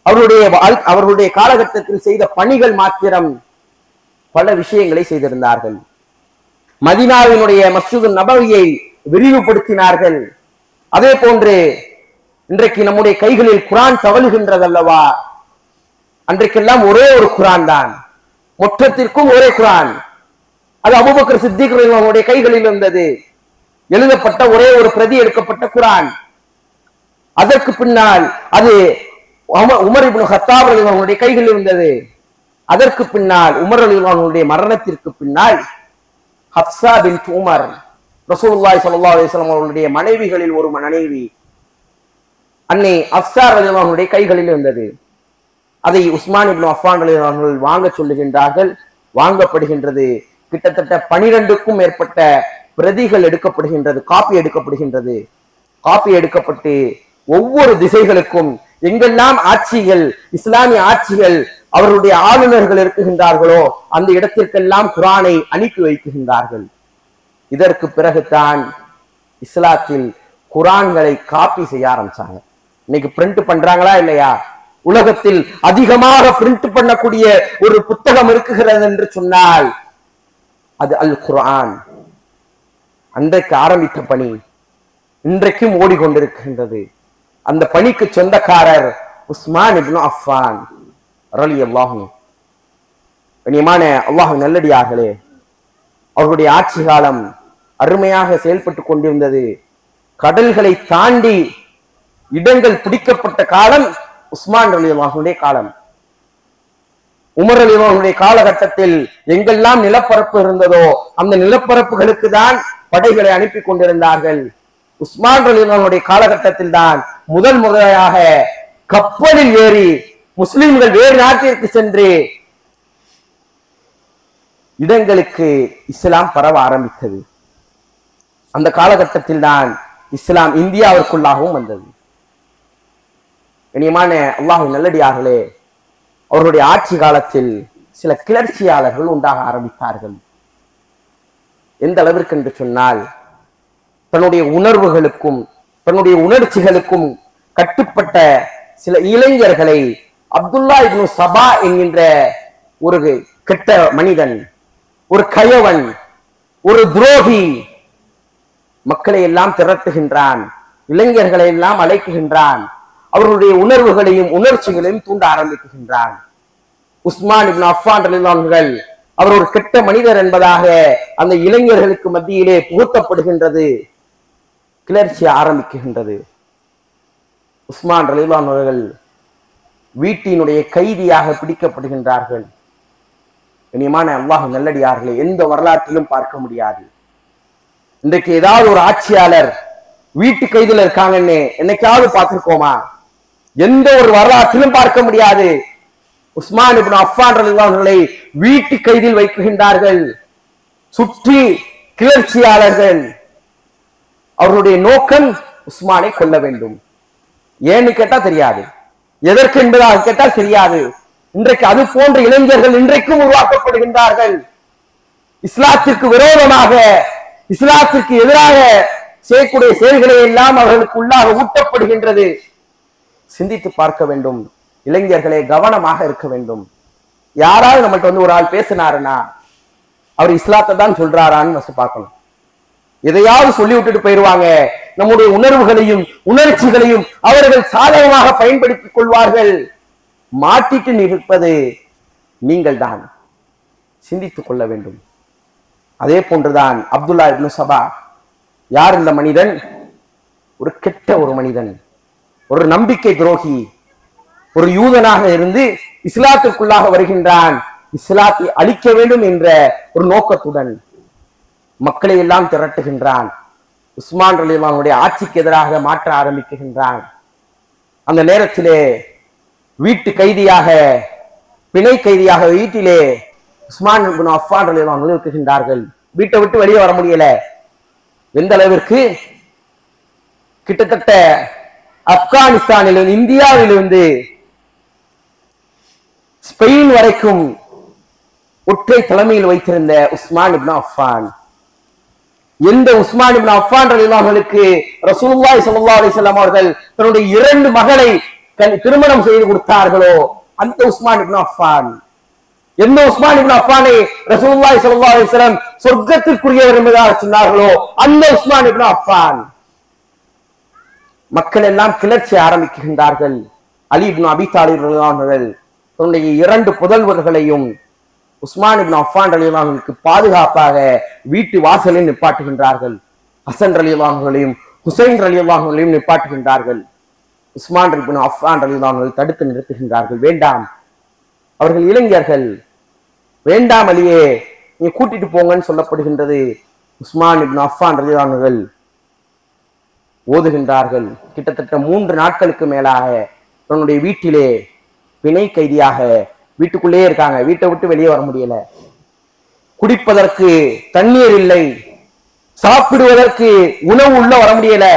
அவர்களுடைய காலகட்டத்தில் செய்த பணிகள் மாத்திரம் பல விஷயங்களை செய்திருந்தார்கள். மதீனாவினுடைய மஸ்ஜிது நபவியை விரிவுபடுத்தினார்கள். அதே போன்று இன்றைக்கு நம்முடைய கைகளில் குர்ஆன் தவழுகின்றது அல்லவா? அன்றைக்கெல்லாம் ஒரே ஒரு குர்ஆன் தான், மொத்தத்திற்கும் ஒரே குர்ஆன். அது அபூபக்கர் சித்திக் ரலியல்லாஹு அன்ஹுடைய கைகளில் இருந்தது. எழுதப்பட்ட ஒரே ஒரு பிரதி எடுக்கப்பட்ட குர்ஆன். அதற்கு பின்னால் அது உமர் இப்னு கத்தாப் ரலியல்லாஹு அன்ஹுடைய கைகளில் இருந்தது. அதற்கு பின்னால் உமர் ரலியல்லாஹு அன்ஹுடைய மரணத்திற்கு பின்னால் ஹப்ஸா பின்த் உமர், ரசூலுல்லாஹி ஸல்லல்லாஹு அலைஹி வஸல்லம் அவர்களுடைய மனைவிகளில் ஒரு மனைவி, அன்னை ஹப்ஸா ரலியல்லாஹு அன்ஹுடைய கைகளில் இருந்தது. அதை உஸ்மான் இப்னு அஃபான் ரலியல்லாஹு அன்ஹு வாங்க சொல்லுகின்றார்கள். வாங்கப்படுகின்றது. கிட்டத்தட்ட 12க்கும் மேற்பட்ட பிரதிகள் எடுக்கப்படுகின்றது, காப்பி எடுக்கப்படுகின்றது. காப்பி எடுக்கப்பட்டு ஒவ்வொரு திசைகளுக்கும் எங்கெல்லாம் ஆட்சிகள், இஸ்லாமிய ஆட்சிகள், அவர்களுடைய ஆளுநர்கள் இருக்குகின்றார்களோ அந்த இடத்திற்கெல்லாம் குர்ஆனை அனுப்பி வைக்கின்றார்கள். இதற்கு பிறகுதான் இஸ்லாத்தில் குர்ஆன்களை காப்பி செய்ய ஆரம்பிச்சாங்க. இன்னைக்கு பிரிண்ட் பண்றாங்களா இல்லையா? உலகத்தில் அதிகமாக பிரிண்ட் பண்ணக்கூடிய ஒரு புத்தகம் இருக்குகிறது என்று சொன்னால் அது அல் குர்ஆன். அன்றைக்கு ஆரம்பித்த பணி இன்றைக்கும் ஓடிக்கொண்டிருக்கின்றது. அந்த பணிக்கு சொந்தக்காரர் உஸ்மான் இப்னு அஃபான் ரலியல்லாஹு அன்ஹு. கண்ணியமான அல்லாஹ்வின் நல்லடியார்களே, அவர்களுடைய ஆட்சி காலம் அருமையாக செயல்பட்டு கொண்டிருந்தது. கடல்களை தாண்டி இடங்கள் பிடிக்கப்பட்ட காலம் உஸ்மான் ரலியல்லாஹு அன்ஹுடைய காலம். உமர் ரலியல்லாஹு அன்ஹுடைய காலகட்டத்தில் எங்கெல்லாம் நிலப்பரப்பு இருந்ததோ அந்த நிலப்பரப்புகளுக்கு தான் படைகளை அனுப்பி கொண்டிருந்தார்கள். உஸ்மான் ரலியல்லாஹு அன்ஹுடைய காலகட்டத்தில் தான் முதல் முறையாக கப்பலில் ஏறி முஸ்லிம்கள் வேறு நாட்டிற்கு சென்று இடங்களுக்கு இஸ்லாம் பரவ ஆரம்பித்தது. அந்த காலகட்டத்தில் தான் இஸ்லாம் இந்தியாவிற்குள்ளாகவும் வந்தது. கண்ணியமான அல்லாஹ்வின் நல்லடியார்களே, அவருடைய ஆட்சி காலத்தில் சில கிளர்ச்சியாளர்கள் உண்டாக ஆரம்பித்தார்கள். எந்த அளவிற்கு என்று சொன்னால், தன்னுடைய உணர்வுகளுக்கும் தன்னுடைய உணர்ச்சிகளுக்கும் கட்டுப்பட்ட சில இளைஞர்களை அப்துல்லா இப்னு சபா என்கின்ற ஒரு கெட்ட மனிதன், ஒரு கயவன், ஒரு துரோகி மக்களை எல்லாம் திரட்டுகின்றான், இளைஞர்களை எல்லாம் அழைக்குகின்றான், அவர்களுடைய உணர்வுகளையும் உணர்ச்சிகளையும் தூண்ட ஆரம்பிக்குகின்றான். உஸ்மான் இப்னு அஃபான் ரலியல்லாஹு அன்ஹு அவர் ஒரு கெட்ட மனிதர் என்பதாக அந்த இளைஞர்களுக்கு மத்தியிலே புகுத்தப்படுகின்றது. கிளர்ச்சி ஆரம்பிக்குகின்றது. உஸ்மான் ரலியல்லாஹு அன்ஹு அவர்கள் வீட்டினுடைய கைதியாக பிடிக்கப்படுகின்றார்கள். இனிமான அல்லாஹ் நல்லடியார்களே, எந்த வரலாற்றிலும் பார்க்க முடியாது. இன்றைக்கு ஏதாவது ஒரு ஆட்சியாளர் வீட்டு கைதில் இருக்காங்கன்னு என்னைக்காவது பார்த்திருக்கோமா? எந்த ஒரு வரலாற்றிலும் பார்க்க முடியாது. உஸ்மான் இப்னு அஃபான் ரலியல்லாஹு அன்ஹுவை வீட்டு கைதில் வைக்கின்றார்கள். சுற்றி கிளர்ச்சியாளர்கள். அவர்களுடைய நோக்கம் உஸ்மானை கொல்ல வேண்டும். ஏன்னு கேட்டா தெரியாது, எதற்கு என்பதாக கேட்டால் தெரியாது. இன்றைக்கு அது போன்ற இளைஞர்கள் இன்றைக்கும் உருவாக்கப்படுகின்றார்கள். இஸ்லாத்திற்கு விரோதமாக, இஸ்லாத்திற்கு எதிராக செய்யக்கூடிய செயல்களை எல்லாம் அவர்களுக்கு உள்ளாக ஊட்டப்படுகின்றது. சிந்தித்து பார்க்க வேண்டும். இளைஞர்களே, கவனமாக இருக்க வேண்டும். யாராவது நம்மகிட்ட வந்து ஒரு ஆள் பேசினாருன்னா அவர் இஸ்லாத்தை தான் சொல்றாரான்னு பார்க்கணும். எதையாவது சொல்லி விட்டுட்டு போயிருவாங்க. நம்முடைய உணர்வுகளையும் உணர்ச்சிகளையும் அவர்கள் சாதகமாக பயன்படுத்திக் கொள்வார்கள். மாட்டிட்டு நிற்பது நீங்கள் தான். சிந்தித்துக் கொள்ள வேண்டும். அதே போன்றுதான் அப்துல்லா இப்னு சபா. யார் இந்த மனிதன்? ஒரு கெட்ட ஒரு மனிதன், ஒரு நம்பிக்கை துரோகி, ஒரு யூதனாக இருந்து இஸ்லாத்திற்குள்ளாக வருகின்றான். இஸ்லாத்தை அழிக்க வேண்டும் என்ற ஒரு நோக்கத்துடன் மக்களை எல்லாம் திரட்டுகின்றான். உஸ்மான் ரலியல்லாஹு அன்ஹுடைய ஆட்சிக்கு எதிராக மாற்ற ஆரம்பிக்கின்றான். அந்த நேரத்திலே வீட்டு கைதியாக, பிணை கைதியாக வீட்டிலே உஸ்மான் இப்னு அஃபான் ரலியல்லாஹு அன்ஹு இருக்கின்றார்கள். வீட்டை விட்டு வெளியே வர முடியல. எந்த அளவிற்கு? கிட்டத்தட்ட ஆப்கானிஸ்தானிலிருந்து, இந்தியாவிலிருந்து ஸ்பெயின் வரைக்கும் ஒற்றை தலைமையில் வைத்திருந்த உஸ்மான் இப்னு அஃபான், எந்த உஸ்மான் இப்னு அஃபான் ரலியல்லாஹு அன்ஹுவுக்கு ரசூலுல்லாஹி ஸல்லல்லாஹு அலைஹி வஸல்லம் அவர்கள் தன்னுடைய 2 மகளை திருமணம் செய்து கொடுத்தார்களோ அந்த உஸ்மான் இப்னு அஃபான், எந்த உஸ்மான் இப்னு அஃபானை ரசூலுல்லாஹி ஸல்லல்லாஹு அலைஹி வஸல்லம் சொர்க்கத்திற்குரியவர் என்பதாக சொன்னார்களோ அந்த உஸ்மான் இப்னு அஃபான். மக்கள் எல்லாம் கிளர்ச்சி ஆரம்பிக்கின்றார்கள். அலி இப்னு அபி தாலிப் ரலியல்லாஹு அன்ஹு தன்னுடைய 2 புதல்வர்களையும் உஸ்மான் இப்னு அஃபான் ரலியல்லாஹு அன்ஹுவுக்கு பாதுகாப்பாக வீட்டு வாசலில் நிப்பாட்டுகின்றார்கள். ஹசன் ரலியல்லாஹு அன்ஹுவையும் ஹுசைன் ரலியல்லாஹு அன்ஹுவையும் நிப்பாட்டுகின்றார்கள். உஸ்மான் இப்னு அஃபான் ரலியல்லாஹு அன்ஹு தடுத்து நிறுத்துகின்றார்கள். வேண்டாம், அவர்கள் இளைஞர்கள், வேண்டாம் அலியே, நீங்க கூட்டிட்டு போங்கன்னு சொல்லப்படுகின்றது. உஸ்மான் இப்னு அஃபான் ரலியல்லாஹு அன்ஹு ஓதுகின்றார்கள். கிட்டத்தட்ட 3 நாட்களுக்கு மேலாக தன்னுடைய வீட்டிலே பிணை கைதியாக வீட்டுக்குள்ளே இருக்காங்க. வீட்டை விட்டு வெளியே வர முடியல. குடிப்பதற்கு தண்ணீர் இல்லை, சாப்பிடுவதற்கு உணவு உள்ள வர முடியல,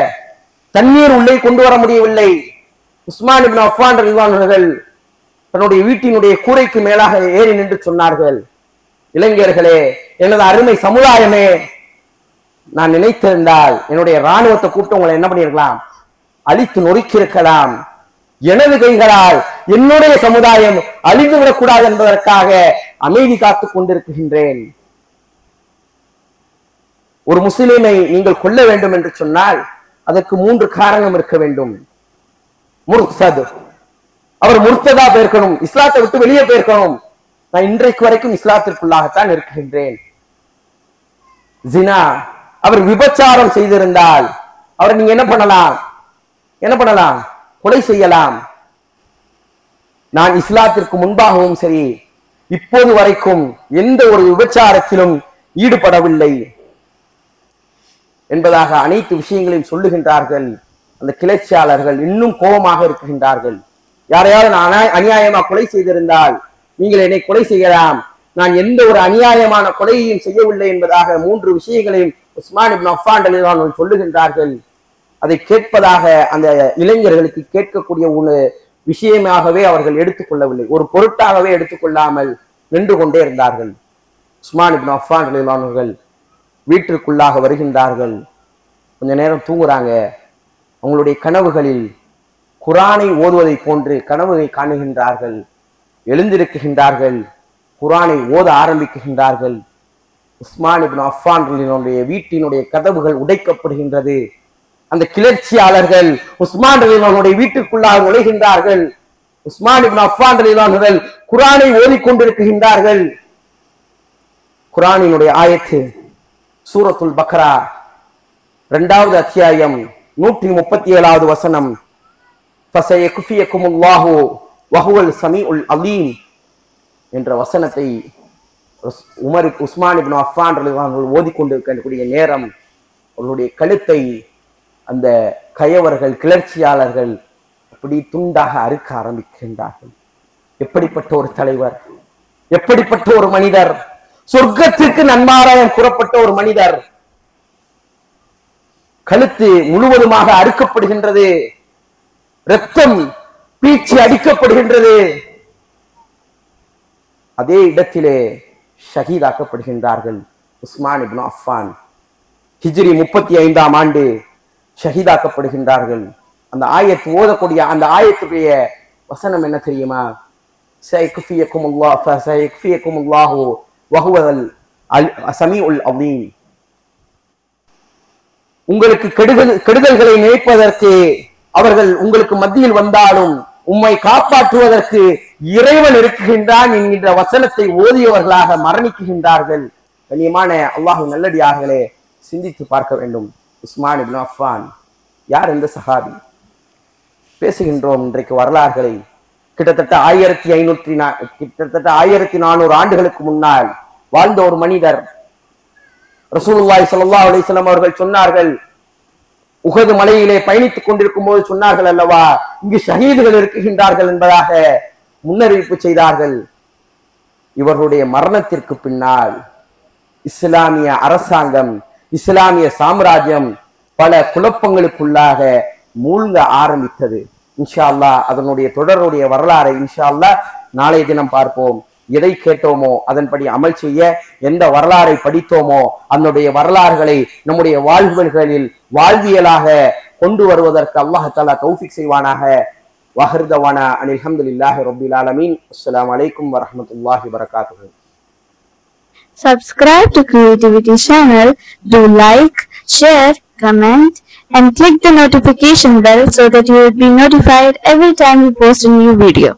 தண்ணீர் உள்ளே கொண்டு வர முடியவில்லை. உஸ்மான் இப்னு அஃபான் ரலியல்லாஹு அன்ஹு தன்னுடைய வீட்டினுடைய கூரைக்கு மேலாக ஏறி நின்று சொன்னார்கள், இளைஞர்களே, எனது அருமை சமுதாயமே, நான் நினைத்திருந்தால் என்னுடைய இராணுவத்தை கூப்பிட்டு உங்களை என்ன பண்ணிருக்கலாம், அழித்து நொறுக்கியிருக்கலாம். எனது கைகளால் என்னுடைய சமுதாயம் அழிந்து விடக்கூடாது என்பதற்காக அமைதி காத்துக் கொண்டிருக்கின்றேன். ஒரு முஸ்லிமை நீங்கள் கொல்ல வேண்டும் என்று சொன்னால் அதற்கு 3 காரணம் இருக்க வேண்டும். முர்த்தத், அவர் முர்த்ததா போயிருக்கணும், இஸ்லாத்தை விட்டு வெளியே போயிருக்கணும். நான் இன்றைக்கு வரைக்கும் இஸ்லாத்திற்குள்ளாகத்தான் இருக்கின்றேன். ஜினா, அவர் விபச்சாரம் செய்திருந்தால் அவரை நீங்க என்ன பண்ணலாம்? கொலை செய்யலாம். நான் இஸ்லாத்திற்கு முன்பாகவும் சரி இப்போது வரைக்கும் எந்த ஒரு விபச்சாரத்திலும் ஈடுபடவில்லை என்பதாக அனைத்து விஷயங்களையும் சொல்லுகின்றார்கள். அந்த கிளர்ச்சியாளர்கள் இன்னும் கோபமாக இருக்கின்றார்கள். யாரையாவது நான் அநியாயமா கொலை செய்திருந்தால் நீங்கள் என்னை கொலை செய்யலாம், நான் எந்த ஒரு அநியாயமான கொலையையும் செய்யவில்லை என்பதாக 3 விஷயங்களையும் உஸ்மான் இப்னு அஃபான் ரலியல்லாஹு அன்ஹு சொல்லுகின்றார்கள். அதை கேட்பதாக அந்த இளைஞர்களுக்கு கேட்கக்கூடிய ஒரு விஷயமாகவே அவர்கள் எடுத்துக்கொள்ளவில்லை, ஒரு பொருட்டாகவே எடுத்துக்கொள்ளாமல் நின்று கொண்டே இருந்தார்கள். உஸ்மான் இப்னு அஃபான் ரலியல்லாஹு அன்ஹு அவர்கள் வீட்டிற்குள்ளாக வருகின்றார்கள். கொஞ்ச நேரம் தூங்குறாங்க. அவங்களுடைய கனவுகளில் குரானை ஓதுவதை போன்று கனவுகளை காணுகின்றார்கள். எழுந்திருக்கின்றார்கள், குரானை ஓத ஆரம்பிக்கின்றார்கள். உஸ்மான் இப்னு அஃபான் ரலியல்லாஹு வீட்டினுடைய கதவுகள் உடைக்கப்படுகின்றது. அந்த கிளர்ச்சியாளர்கள் உஸ்மான் ரலியல்லாஹு அன்ஹு வீட்டுக்குள்ளாக நுழைகின்றார்கள். உஸ்மான் இப்னு அஃபான் ரலியல்லாஹு அன்ஹு குரானை ஓதிக்கொண்டிருக்கின்றார்கள். குரானினுடைய ஆயத்து சூரத்துல் பக்ரா 2வது அத்தியாயம் 137வது வசனம், ஃபஸயக்ஃபியகுமுல்லாஹு வஹுவல் ஸமீஉல் அலீம் என்ற வசனத்தை உஸ்மான் இப்னு அஃபான் ரலியல்லாஹு அன்ஹு ஓதிக்கொண்டிருக்கக்கூடிய நேரம் அவர்களுடைய கழுத்தை அந்த கயவர்கள் கிளர்ச்சியாளர்கள் அப்படி துண்டாக அறுக்க ஆரம்பிக்கின்றார்கள். எப்படிப்பட்ட ஒரு தலைவர், எப்படிப்பட்ட ஒரு மனிதர், சொர்க்கத்திற்கு நன்மாராயம் கூறப்பட்ட ஒரு மனிதர். கழுத்து முழுவதுமாக அறுக்கப்படுகின்றது, ரத்தம் பீச்சி அடிக்கப்படுகின்றது. அதே இடத்திலே ஷஹீதாக்கப்படுகின்றார்கள் உஸ்மான் இப்னு அஃபான். ஹிஜ்ரி 35ஆம் ஆண்டு ஷஹீதாக்கப்படுகின்றார்கள். அந்த ஆயத்து ஓதக்கூடிய அந்த ஆயத்துடைய வசனம் என்ன தெரியுமா? சயக்ஃபியகுமுல்லாஹு வஹுவல் ஸமீஉல் அலீம். உங்களுக்கு கெடுதல்களை நினைப்பதற்கு அவர்கள் உங்களுக்கு மத்தியில் வந்தாலும் உம்மை காப்பாற்றுவதற்கு இறைவன் இருக்குகின்றான் என்கின்ற வசனத்தை ஓதியவர்களாக மரணிக்குகின்றார்கள். கண்ணியமான அல்லாஹ் நல்லடியார்களே, சிந்தித்து பார்க்க வேண்டும். உஸ்மான் இப்னு அஃபான் யார்? இந்த சஹாபி. பேசுகின்றோம் இன்றைக்கு வரலாறுகளை. கிட்டத்தட்ட 1400 ஆண்டுகளுக்கு முன்னால் வாழ்ந்த ஒரு மனிதர். ரசூலுல்லாஹி ஸல்லல்லாஹு அலைஹி வஸல்லம் அவர்கள் சொன்னார்கள், உஹது மலையிலே பயணித்துக் கொண்டிருக்கும் போது சொன்னார்கள் அல்லவா, இங்கு ஷஹீதுகள் இருக்குகின்றார்கள் என்பதாக முன்னறிவிப்பு செய்தார்கள். இவர்களுடைய மரணத்திற்கு பின்னால் இஸ்லாமிய அரசாங்கம், இஸ்லாமிய சாம்ராஜ்யம் பல குழப்பங்களுக்குள்ளாக மூழ்க ஆரம்பித்தது. இன்ஷா அல்லாஹ் அதனுடைய தொடருடைய வரலாறை இன்ஷா அல்லாஹ் நாளைய தினம் பார்ப்போம். எதை கேட்டோமோ அதன்படி அமல் செய்ய, எந்த வரலாறை படித்தோமோ அதனுடைய வரலாறுகளை நம்முடைய வாழ்வுகளில் வாழ்வியலாக கொண்டு வருவதற்கு அல்லாஹ் தஆலா தௌஃபீக் செய்வானாக. வஹர்தவானா அனில் ஹம்துலில்லாஹி ரப்பில் ஆலமீன். அஸ்ஸலாமு அலைக்கும் வரஹ்மத்துல்லாஹி வபரகாத்துஹு. Subscribe to Creativity channel, do like, share, comment and click the notification bell so that you will be notified every time we post a new video.